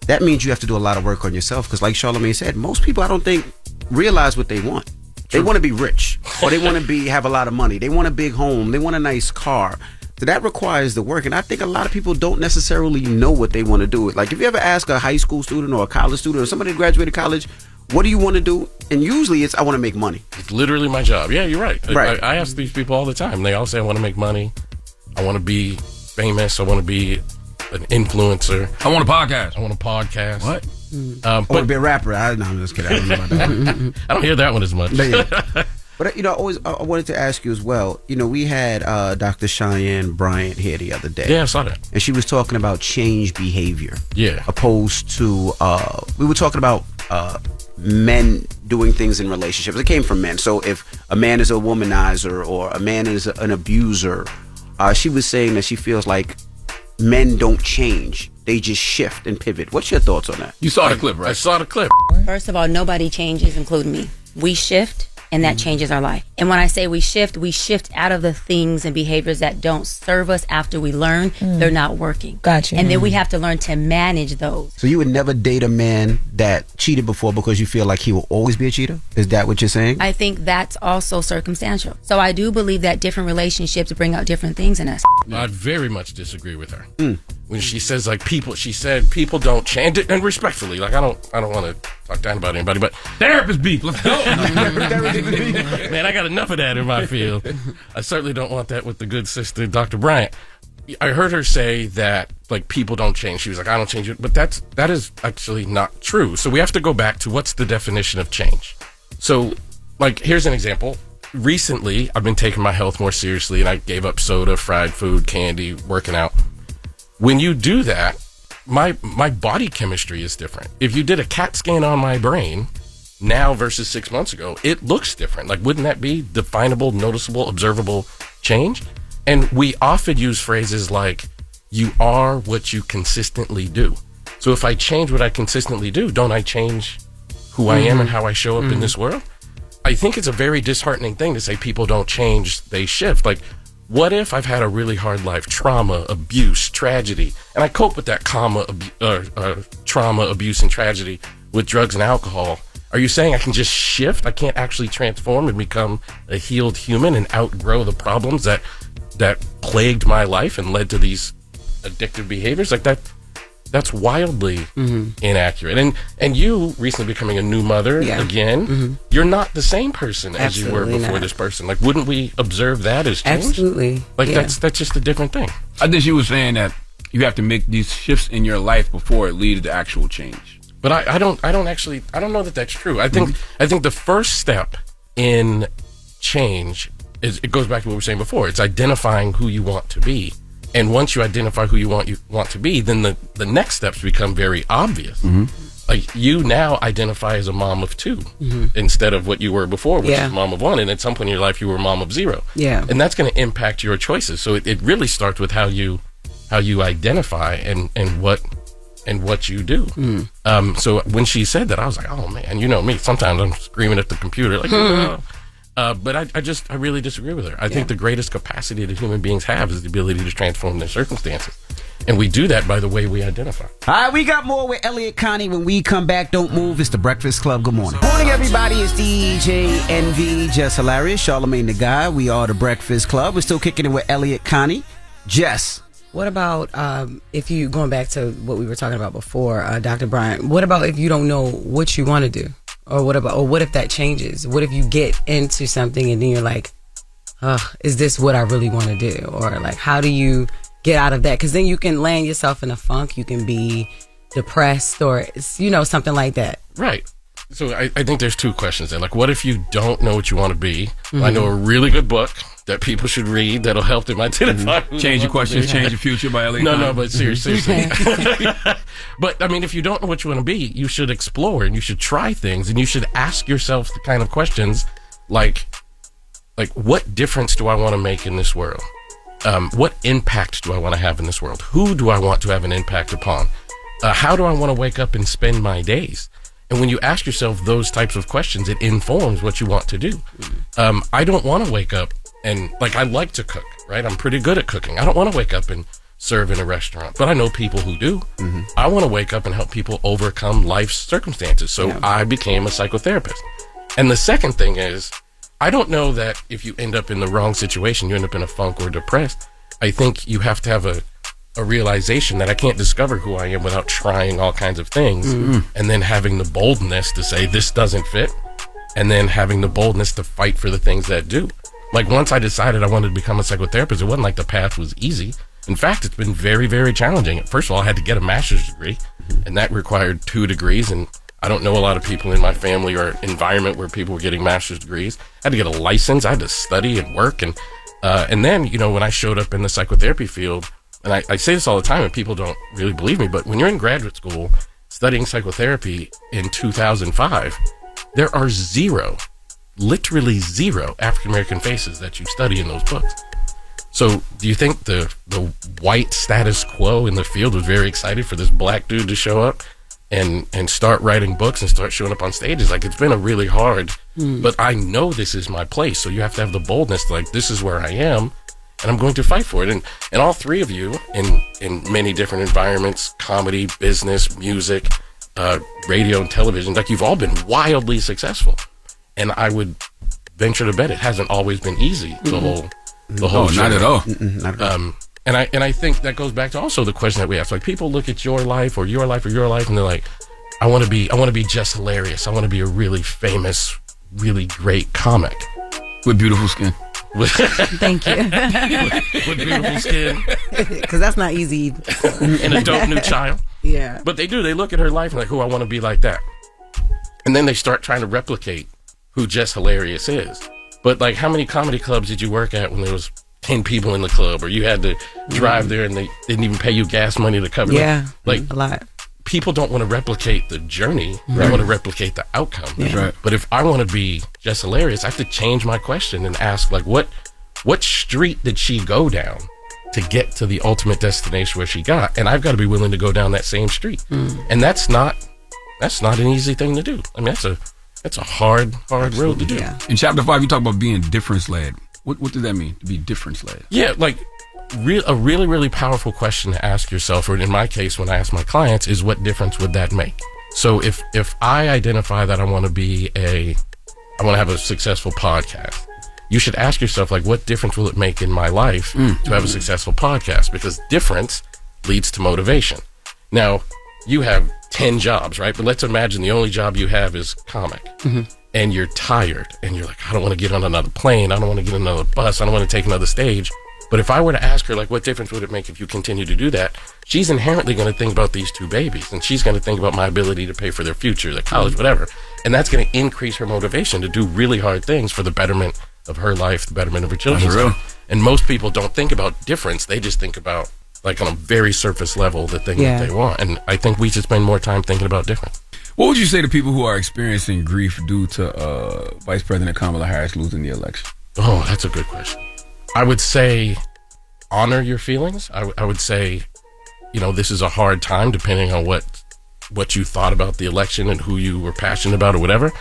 That means you have to do a lot of work on yourself. Because like Charlamagne said, most people I don't think realize what they want. They want to be rich, or they want to have a lot of money. They want a big home. They want a nice car. So that requires the work. And I think a lot of people don't necessarily know what they want to do. Like if you ever ask a high school student or a college student or somebody who graduated college, what do you want to do? And usually it's, I want to make money. It's literally my job. Yeah, you're right. Right. I ask these people all the time. They all say, I want to make money. I want to be famous. I want to be an influencer. I want a podcast. I want a podcast. What? I want to be a rapper. No, I'm just kidding. I don't know about that. I don't hear that one as much. But I wanted to ask you as well. We had Dr. Cheyenne Bryant here the other day. Yeah, I saw that. And she was talking about change behavior. Yeah. Opposed to we were talking about men doing things in relationships. It came from men. So if a man is a womanizer or a man is an abuser, she was saying that she feels like men don't change. They just shift and pivot. What's your thoughts on that? You saw the clip, right? I saw the clip. First of all, nobody changes, including me. We shift, and that changes our life. And when I say we shift out of the things and behaviors that don't serve us after we learn. They're not working. Gotcha. And then we have to learn to manage those. So you would never date a man that cheated before because you feel like he will always be a cheater? Is that what you're saying? I think that's also circumstantial. So I do believe that different relationships bring out different things in us. I very much disagree with her. When she says people don't change, and respectfully, like I don't want to talk down about anybody, but therapist beef, let's go. Man, I got enough of that in my field. I certainly don't want that with the good sister, Dr. Bryant. I heard her say that like people don't change. She was like, I don't change it, but that is actually not true. So we have to go back to what's the definition of change. So, like, here's an example. Recently, I've been taking my health more seriously, and I gave up soda, fried food, candy, working out. When you do that, my body chemistry is different. If you did a CAT scan on my brain now versus 6 months ago, it looks different. Like, wouldn't that be definable, noticeable, observable change? And we often use phrases like, you are what you consistently do. So if I change what I consistently do, don't I change who I am and how I show up in this world? I think it's a very disheartening thing to say people don't change, they shift. Like, what if I've had a really hard life, trauma, abuse, tragedy, and I cope with that trauma, abuse, and tragedy with drugs and alcohol? Are you saying I can just shift? I can't actually transform and become a healed human and outgrow the problems that plagued my life and led to these addictive behaviors? Like that's wildly inaccurate. And you recently becoming a new mother again, you're not the same person as you were before this person. Like, wouldn't we observe that as change? Absolutely. Like that's just a different thing. I think she was saying that you have to make these shifts in your life before it leads to actual change. But I don't know that that's true. I think the first step in change is, it goes back to what we were saying before. It's identifying who you want to be. And once you identify who you want to be, then the next steps become very obvious. Like, you now identify as a mom of 2 instead of what you were before, which is mom of 1. And at some point in your life, you were mom of 0. Yeah. And that's going to impact your choices. So it really starts with how you identify and what you do. So when she said that, I was like, oh man, you know me. Sometimes I'm screaming at the computer like, but I really disagree with her. I think the greatest capacity that human beings have is the ability to transform their circumstances. And we do that by the way we identify. All right, we got more with Elliott, Connie. When we come back, don't move. It's the Breakfast Club. Good morning. Morning, everybody. It's DJ NV, Jess Hilarious, Charlamagne the Guy. We are the Breakfast Club. We're still kicking it with Elliott, Connie. Jess. What about if you, going back to what we were talking about before, Dr. Bryant, what about if you don't know what you want to do? Or what if that changes? What if you get into something and then you're like, is this what I really want to do? Or like, how do you get out of that? Because then you can land yourself in a funk. You can be depressed or, something like that. Right. So I think there's 2 questions there. Like, what if you don't know what you want to be? I know a really good book that people should read that'll help them identify. Change Your Questions, Change Your Future by Elliott. No, but seriously. But I mean, if you don't know what you want to be, you should explore and you should try things and you should ask yourself the kind of questions like what difference do I want to make in this world? What impact do I want to have in this world? Who do I want to have an impact upon? How do I want to wake up and spend my days? And when you ask yourself those types of questions, it informs what you want to do. I don't want to wake up and I like to cook, right? I'm pretty good at cooking. I don't want to wake up and serve in a restaurant, but I know people who do. I want to wake up and help people overcome life's circumstances. So I became a psychotherapist. And the second thing is, I don't know that if you end up in the wrong situation, you end up in a funk or depressed. I think you have to have a realization that I can't discover who I am without trying all kinds of things and then having the boldness to say this doesn't fit and then having the boldness to fight for the things that do. Like once I decided I wanted to become a psychotherapist, it wasn't like the path was easy. In fact, it's been very, very challenging. First of all, I had to get a master's degree and that required 2 degrees, and I don't know a lot of people in my family or environment where people were getting master's degrees. I had to get a license. I had to study and work. And then, when I showed up in the psychotherapy field, and I say this all the time and people don't really believe me, but when you're in graduate school studying psychotherapy in 2005, there are literally zero African-American faces that you study in those books. So do you think the white status quo in the field was very excited for this black dude to show up and start writing books and start showing up on stages? Like, it's been a really hard, but I know this is my place. So you have to have the boldness to, this is where I am and I'm going to fight for it. And all 3 of you in many different environments, comedy, business, music, radio and television, you've all been wildly successful. And I would venture to bet it hasn't always been easy, the whole not at all. And I think that goes back to also the question that we ask. Like, people look at your life or your life or your life and they're like, I want to be Jess Hilarious. I want to be a really famous, really great comic with beautiful skin. Thank you. with beautiful skin. Because that's not easy. And a dope new child. Yeah. But they do. They look at her life and like, I want to be like that. And then they start trying to replicate who Jess Hilarious is. But how many comedy clubs did you work at when there was 10 people in the club, or you had to drive there and they didn't even pay you gas money to cover it? Yeah, a lot. People don't want to replicate the journey. They want to replicate the outcome. That's right. But if I want to be Jess Hilarious, I have to change my question and ask, what street did she go down to get to the ultimate destination where she got? And I've got to be willing to go down that same street. And that's not an easy thing to do. I mean, that's a hard road to do. Yeah. In chapter 5, you talk about being difference-led. What does that mean, to be difference-led? Yeah, a really, really powerful question to ask yourself, or in my case, when I ask my clients, is what difference would that make? So if I identify that I want to have a successful podcast, you should ask yourself, what difference will it make in my life to have a successful podcast? Because difference leads to motivation. Now, you have 10 jobs, right? But let's imagine the only job you have is comic. And you're tired and you're like, I don't want to get on another plane. I don't want to get on another bus. I don't want to take another stage. But if I were to ask her, what difference would it make if you continue to do that? She's inherently going to think about these 2 babies, and she's going to think about my ability to pay for their future, their college, whatever. And that's going to increase her motivation to do really hard things for the betterment of her life, the betterment of her children's life. And most people don't think about difference. They just think about, on a very surface level, the thing that they want. And I think we should spend more time thinking about difference. What would you say to people who are experiencing grief due to Vice President Kamala Harris losing the election? Oh, that's a good question. I would say honor your feelings. I would say, this is a hard time depending on what you thought about the election and who you were passionate about or whatever.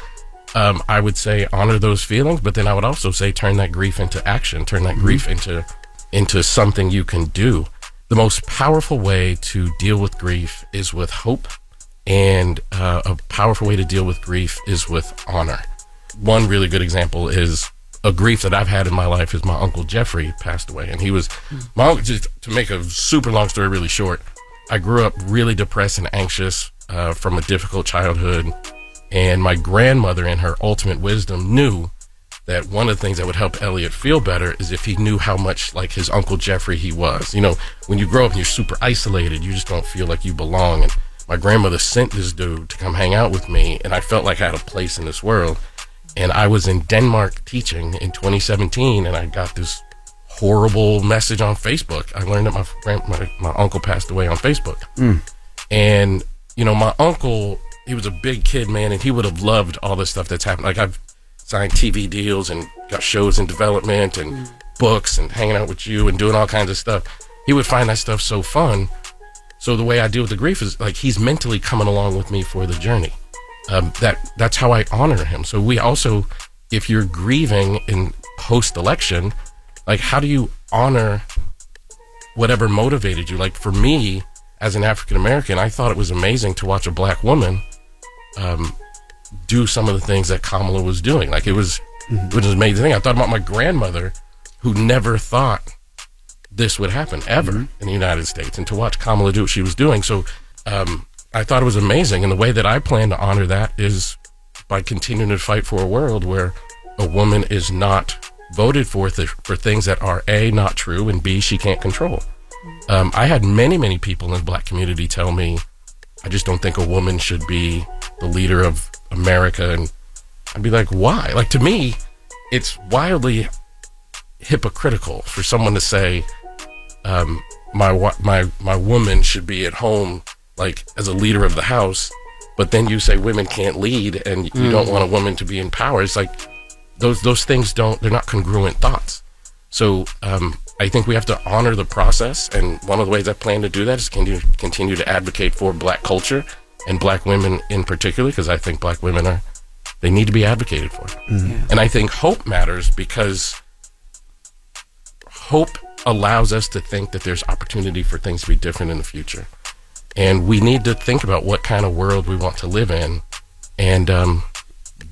I would say honor those feelings, but then I would also say turn that grief into action, turn that grief into something you can do. The most powerful way to deal with grief is with hope. And a powerful way to deal with grief is with honor. One really good example is a grief that I've had in my life is my Uncle Jeffrey passed away. And he was, my uncle, just to make a super long story really short, I grew up really depressed and anxious from a difficult childhood. And my grandmother, in her ultimate wisdom, knew that one of the things that would help Elliott feel better is if he knew how much like his Uncle Jeffrey he was. When you grow up and you're super isolated, you just don't feel like you belong. And my grandmother sent this dude to come hang out with me, and I felt like I had a place in this world. And I was in Denmark teaching in 2017, and I got this horrible message on Facebook. I learned that my uncle passed away on Facebook. And, you know, my uncle, he was a big kid, man, and he would have loved all this stuff that's happened. Like, I've signed TV deals and got shows in development and books and hanging out with you and doing all kinds of stuff. He would find that stuff so fun. So the way I deal with the grief is, like, he's mentally coming along with me for the journey. That's how I honor him. So we also, if you're grieving in post-election, like, how do you honor whatever motivated you? Like, for me, as an African American, I thought it was amazing to watch a black woman do some of the things that Kamala was doing. Like, it was an amazing thing. I thought about my grandmother, who never thought this would happen ever in the United States, and to watch Kamala do what she was doing. So I thought it was amazing. And the way that I plan to honor that is by continuing to fight for a world where a woman is not voted for things that are A, not true, and B, she can't control. I had many people in the black community tell me, I just don't think a woman should be the leader of America. And I'd be like, why? Like, to me, it's wildly hypocritical for someone to say, my woman should be at home, like, as a leader of the house, but then you say women can't lead and you don't want a woman to be in power. It's like, those things they're not congruent thoughts. So I think we have to honor the process, and one of the ways I plan to do that is continue to advocate for black culture and black women in particular, because I think black women they need to be advocated for. And I think hope matters, because hope allows us to think that there's opportunity for things to be different in the future. And we need to think about what kind of world we want to live in, and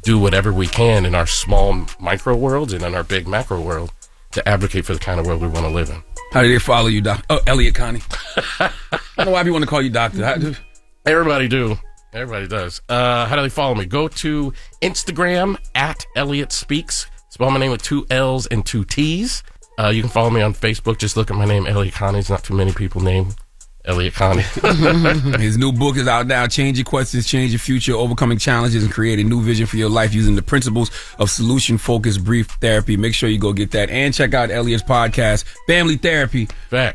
do whatever we can in our small micro worlds and in our big macro world to advocate for the kind of world we want to live in. How do they follow you, Doc? Oh, Elliott, Connie. I don't know why people want to call you Doctor. Everybody do. Everybody does. How do they follow me? Go to Instagram at Elliott Speaks. Spell my name with 2 L's and 2 T's. You can follow me on Facebook. Just look at my name, Elliott Connie. It's not too many people named Elliott Connie. His new book is out now. Change Your Questions, Change Your Future, Overcoming Challenges, and Create a New Vision for Your Life using the principles of solution-focused brief therapy. Make sure you go get that. And check out Elliott's podcast, Family Therapy,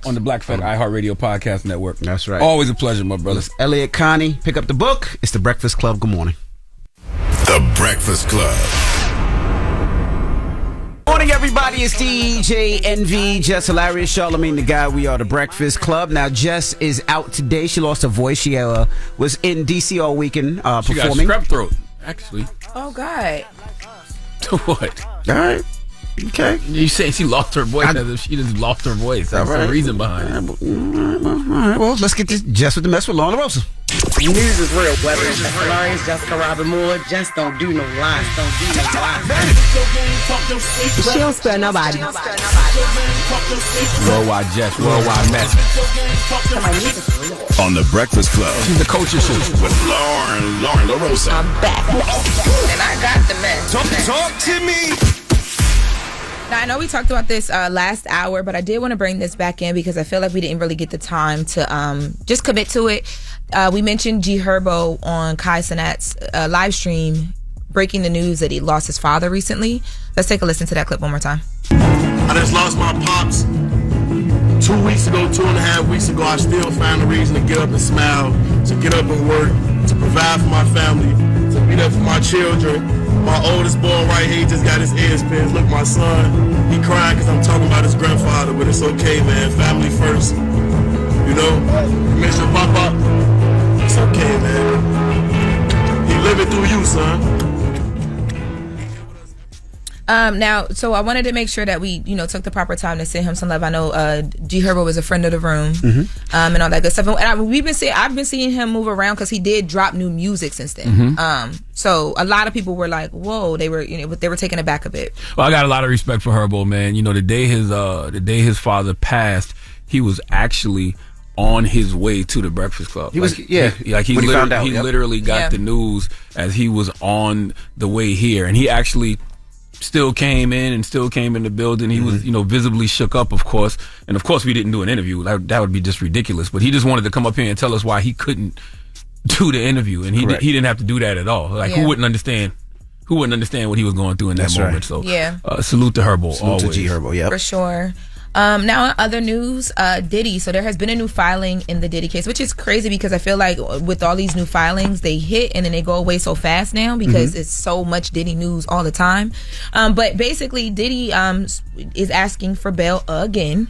on the Black Fed iHeartRadio Podcast Network. That's right. Always a pleasure, my brother. Elliott Connie, pick up the book. It's The Breakfast Club. Good morning. The Breakfast Club. Morning, everybody. It's DJ NV, Jess Hilarious, Charlamagne the Guy. We are the Breakfast Club. Now, Jess is out today. She lost her voice. She was in D.C. all weekend she performing. Got strep throat, actually. Oh, God. All What? right. Okay. You say she lost her voice as if she just lost her voice. That's the reason behind it. All right. Well, let's get this Jess with the Mess with Lauren Rosa. News is real, whether it's Jess Hilarious, Jessica Robin Moore, just don't do no lies, She don't spare nobody. Worldwide Jess, worldwide Mess. On The Breakfast Club. She's the coach of shit. With Lauren LaRosa. I'm back. And I got the mess. Talk to me. Now, I know we talked about this last hour, but I did want to bring this back in because I feel like we didn't really get the time to just commit to it. We mentioned G Herbo on Kai Cenat's live stream, breaking the news that he lost his father recently. Let's take a listen to that clip one more time. I just lost my pops 2 weeks ago, 2.5 weeks ago. I still found a reason to get up and smile, to get up and work, to provide for my family, to be there for my children. My oldest boy right here just got his ears pierced. Look, my son, he crying because I'm talking about his grandfather, but it's okay, man. Family first. You know, you miss your papa. It's okay, man. He living through you, son. Now, so I wanted to make sure that we, took the proper time to send him some love. I know G Herbo was a friend of the room, and all that good stuff. And I've been seeing him move around because he did drop new music since then. So a lot of people were like, "Whoa!" They were, they were taken aback a bit. Well, I got a lot of respect for Herbo, man. The day his father passed, he was actually on his way to the Breakfast Club. He was, he literally got the news as he was on the way here, and he actually still came in the building. He was, visibly shook up, of course. And of course we didn't do an interview. That would be just ridiculous. But he just wanted to come up here and tell us why he couldn't do the interview. And he didn't have to do that at all. Like, who wouldn't understand what he was going through in that moment? Right. So salute to Herbo. Salute always. to G Herbo, yeah. For sure. Now, in other news, Diddy. So there has been a new filing in the Diddy case, which is crazy because I feel like with all these new filings, they hit and then they go away so fast now because it's so much Diddy news all the time. But basically, Diddy is asking for bail again,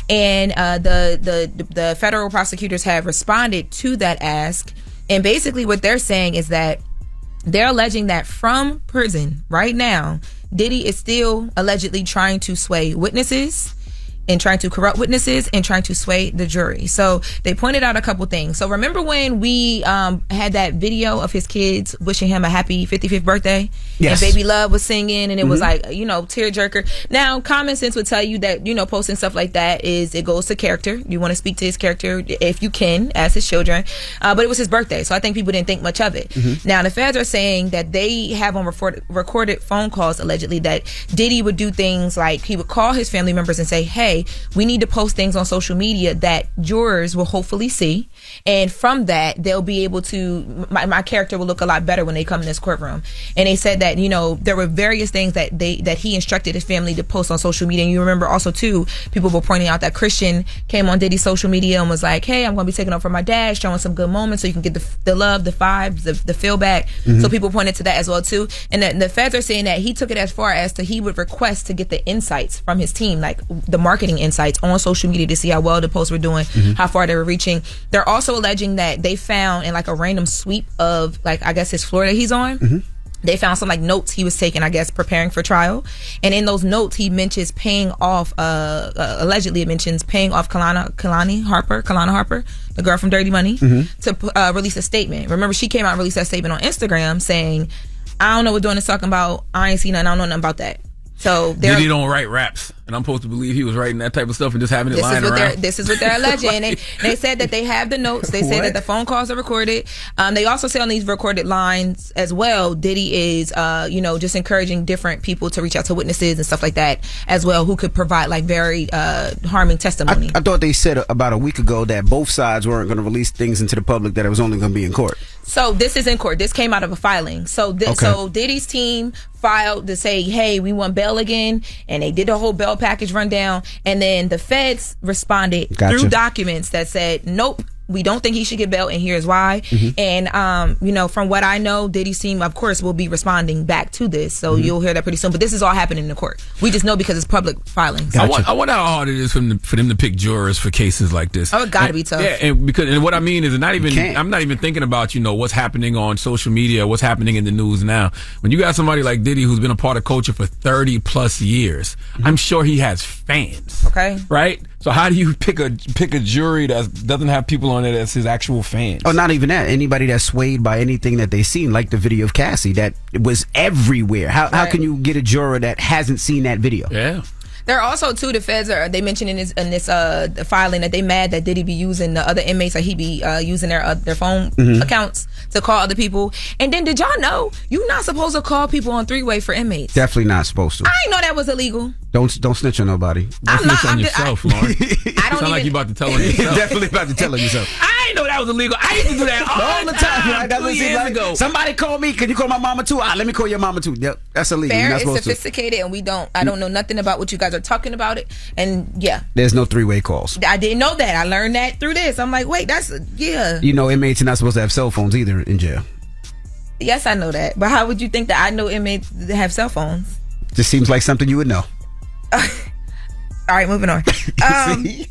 and the federal prosecutors have responded to that ask. And basically, what they're saying is that they're alleging that from prison right now, Diddy is still allegedly trying to sway witnesses and trying to corrupt witnesses and trying to sway the jury. So they pointed out a couple things. So remember when we had that video of his kids wishing him a happy 55th birthday? Yes. And Baby Love was singing and it was like, tearjerker. Now, common sense would tell you that, posting stuff like that it goes to character. You want to speak to his character if you can, as his children. But it was his birthday, so I think people didn't think much of it. Now, the feds are saying that they have on recorded phone calls, allegedly, that Diddy would do things like he would call his family members and say, hey, we need to post things on social media that jurors will hopefully see. And from that, they'll be able to, my character will look a lot better when they come in this courtroom. And they said that, there were various things that he instructed his family to post on social media. And you remember also, too, people were pointing out that Christian came on Diddy's social media and was like, hey, I'm going to be taking over for my dad, showing some good moments so you can get the love, the vibes, the feel back. So people pointed to that as well, too. And the feds are saying that he took it as far as he would request to get the insights from his team, like the marketing insights on social media to see how well the posts were doing, how far they were reaching. They're also alleging that they found in like a random sweep of I guess his floor that he's on, they found some notes he was taking, I guess, preparing for trial. And in those notes, he mentions paying off, allegedly it mentions paying off Kalani Harper, the girl from Dirty Money, to release a statement. Remember, she came out and released that statement on Instagram saying, I don't know what Dawn is talking about. I ain't seen nothing. I don't know nothing about that. So Diddy don't write raps, and I'm supposed to believe he was writing that type of stuff and just having it lying around. This is what they're alleging. And they said that they have the notes. They said that the phone calls are recorded. They also say on these recorded lines as well, Diddy is, just encouraging different people to reach out to witnesses and stuff like that as well, who could provide very harming testimony. I thought they said about a week ago that both sides weren't going to release things into the public, that it was only going to be in court. So this is in court. This came out of a filing. So Diddy's team filed to say, hey, we want bail again, and they did the whole bail package rundown, and then the feds responded through documents that said, nope, we don't think he should get bail, and here's why. And from what I know, Diddy's team, of course, will be responding back to this, so you'll hear that pretty soon. But this is all happening in the court. We just know because it's public filings. I wonder how hard it is for them to pick jurors for cases like this. Oh, it gotta be tough. Yeah, and what I mean is, I'm not even thinking about what's happening on social media, what's happening in the news now. When you got somebody like Diddy who's been a part of culture for 30 plus years, I'm sure he has fans. Okay, right? So how do you pick a jury that doesn't have people on it as his actual fans? Oh, not even that. Anybody that's swayed by anything that they seen, like the video of Cassie that was everywhere. How can you get a juror that hasn't seen that video? Yeah. There are also, too, the feds they mentioned in this filing that they mad that Diddy be using the other inmates, like he be using their phone accounts to call other people. And then, did y'all know you're not supposed to call people on three-way for inmates? Definitely not supposed to. I didn't know that was illegal. Don't snitch on nobody. Don't snitch on yourself, Lauren. I don't sound like you about to tell on yourself. Definitely about to tell on yourself. I didn't know that was illegal. I used to do that all the time. 2 years ago. Somebody call me. Can you call my mama too? Let me call your mama too. Yep, that's illegal. Fair, You're not it's sophisticated, and I don't know nothing about what you guys are talking about it. And yeah, there's no three-way calls. I didn't know that. I learned that through this. I'm like, wait, inmates are not supposed to have cell phones either in jail. Yes, I know that. But how would you think that I know inmates that have cell phones? Just seems like something you would know. All right, moving on.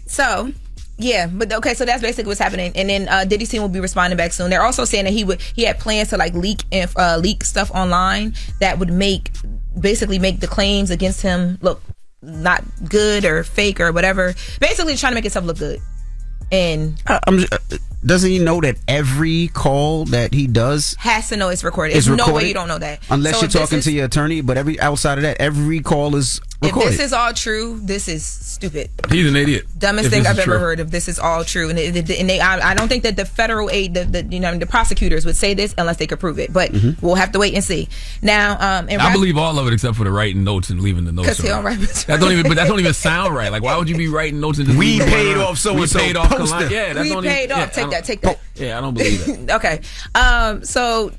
So, yeah, but okay, so that's basically what's happening. And then Diddy's team will be responding back soon. They're also saying that he had plans to leak stuff online that would make the claims against him look not good or fake or whatever. Basically, trying to make himself look good. And doesn't he know that every call that he does has to know it's recorded? There's no way you don't know that. Unless you're talking to your attorney, but outside of that, every call is recorded. If this is all true, this is stupid. He's an idiot. Dumbest thing I've ever heard of. This is all true, and I don't think that the federal aid, the prosecutors would say this unless they could prove it. But we'll have to wait and see. Now, I believe all of it except for the writing notes and leaving the notes. Because he don't write. That don't even sound right. Like, why would you be writing notes and just we paid off so and so? Yeah, we paid off. Take that. Yeah, I don't believe that. Okay. So,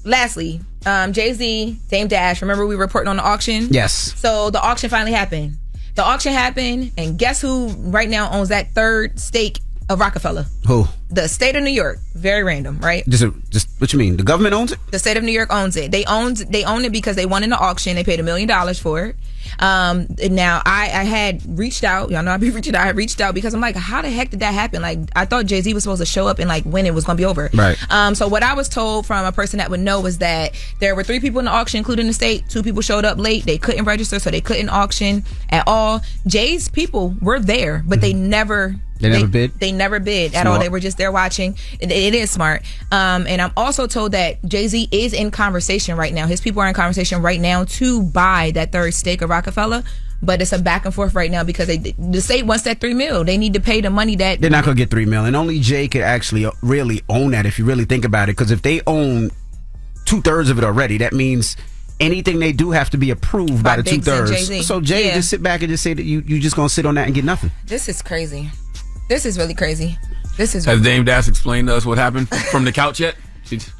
lastly, Jay-Z, Dame Dash. Remember we were reporting on the auction? Yes. So the auction finally happened. The auction happened, and guess who right now owns that third stake of Rockefeller? Who? The state of New York. Very random, right? Just what you mean? The government owns it? The state of New York owns it. They own it because they won in the auction. They paid $1 million for it. Now I had reached out. Y'all know I be reaching out. I reached out because I'm like, how the heck did that happen? Like, I thought Jay-Z was supposed to show up and like when it was gonna be over. Right. So what I was told from a person that would know was that there were 3 people in the auction, including the state. 2 people showed up late. They couldn't register, so they couldn't auction at all. Jay's people were there, but they never. They never bid? They never bid at Smart. all. They were just there watching. It is smart. And I'm also told that Jay-Z is in conversation right now. His people are in conversation right now to buy that third stake of Rockefeller. But it's a back and forth right now because the state wants that $3 million. They need to pay the money that... They're not going to get $3 million. Only Jay could actually really own that if you really think about it. Because if they own 2/3 of it already, that means... anything they do have to be approved by the Biggs and 2/3. Jay-Z. So Jay Yeah. just sit back and just say that you just gonna sit on that and get nothing. This is crazy. This is really crazy. This is... Has Dame Dash explained to us what happened from the couch yet?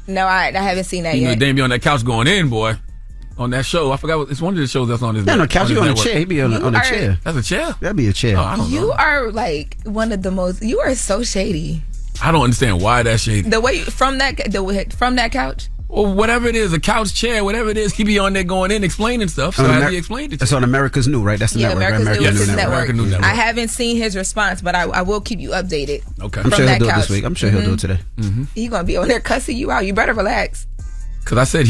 No, I haven't seen that You know, yet. Dame be on that couch going in, boy. On that show. I forgot it's one of the shows that's on his No, net- couch. He his on a network. chair. He be on a chair. That's a chair? That'd be a chair. Oh, I don't know. You are like one of the most... You are so shady. I don't understand why that's shady. The way... From that couch? Well, whatever it is, a couch chair, whatever it is, he be on there going in explaining stuff. So how he explained it to It's on America's New, right? That's the network. America's right? News Network. American News Network. I haven't seen his response, but I will keep you updated. Okay. I'm sure he'll do it couch. this week. I'm sure he'll do it today. He gonna be on there cussing you out. You better relax. Because I said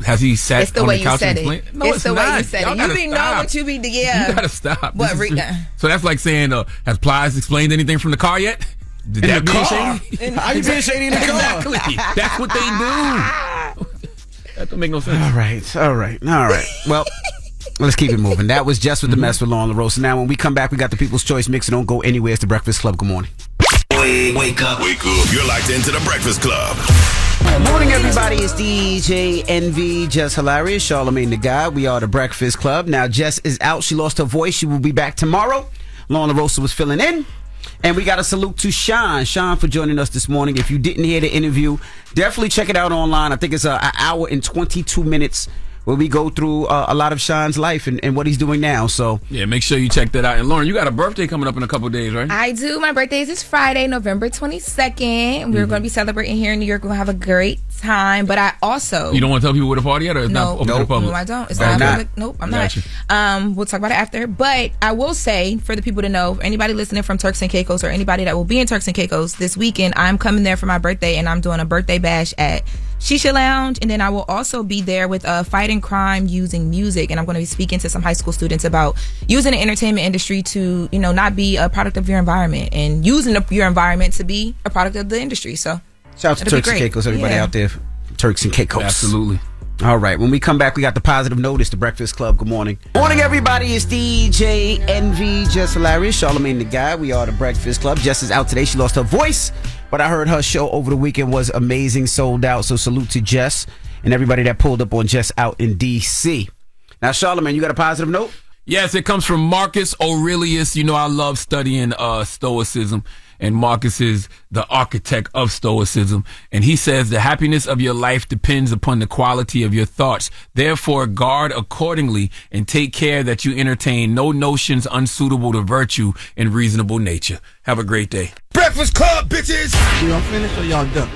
has he sat It's the on way the you couch said and it. explained? No, It's the way not. you said Y'all it. You gotta be know stop. what you be... Yeah. You gotta stop. What, This is- so that's like saying, has Plies explained anything from the car yet? Did In that the be car? shady? How you being shady in the car? Exactly. That's what they do. That don't make no sense. All right. Well, let's keep it moving. That was Jess with the Mess with Law on the Roast. Now, when we come back, we got the People's Choice Mix. So don't go anywhere. It's the Breakfast Club. Good morning. Wake up. You're locked into the Breakfast Club. Good morning, everybody. It's DJ Envy, Jess Hilarious, Charlamagne the Guy. We are the Breakfast Club. Now, Jess is out. She lost her voice. She will be back tomorrow. Law on the Roast was filling in. And we got a salute to Shyne for joining us this morning. If you didn't hear the interview, definitely check it out online. I think it's an hour and 22 minutes where we go through a lot of Shyne's life and what he's doing now. So yeah, make sure you check that out. And Lauren, you got a birthday coming up in a couple of days, right? I do. My birthday is this Friday, November 22nd. We're going to be celebrating here in New York. We're going to have a great time. But I also... You don't want to tell people where the party at, or it's not open to the public? No, I don't. It's not public. Nope, I'm not. We'll talk about it after. But I will say, for the people to know, for anybody listening from Turks and Caicos or anybody that will be in Turks and Caicos this weekend, I'm coming there for my birthday, and I'm doing a birthday bash at Shisha Lounge, and then I will also be there with Fighting Crime Using Music, and I'm going to be speaking to some high school students about using the entertainment industry to, not be a product of your environment, and using your environment to be a product of the industry. So shout out to Turks and Caicos, everybody out there. Turks and Caicos. Absolutely. All right, when we come back, we got the positive notice, the Breakfast Club. Good morning. Morning, everybody. It's DJ Envy, Jess Hilarious, Charlamagne the Guy. We are the Breakfast Club. Jess is out today. She lost her voice, but I heard her show over the weekend was amazing, sold out. So salute to Jess and everybody that pulled up on Jess out in D.C. Now, Charlamagne, you got a positive note? Yes, it comes from Marcus Aurelius. I love studying Stoicism. And Marcus is the architect of Stoicism. And he says the happiness of your life depends upon the quality of your thoughts. Therefore, guard accordingly and take care that you entertain no notions unsuitable to virtue and reasonable nature. Have a great day. Breakfast Club, bitches! Y'all finished or y'all done?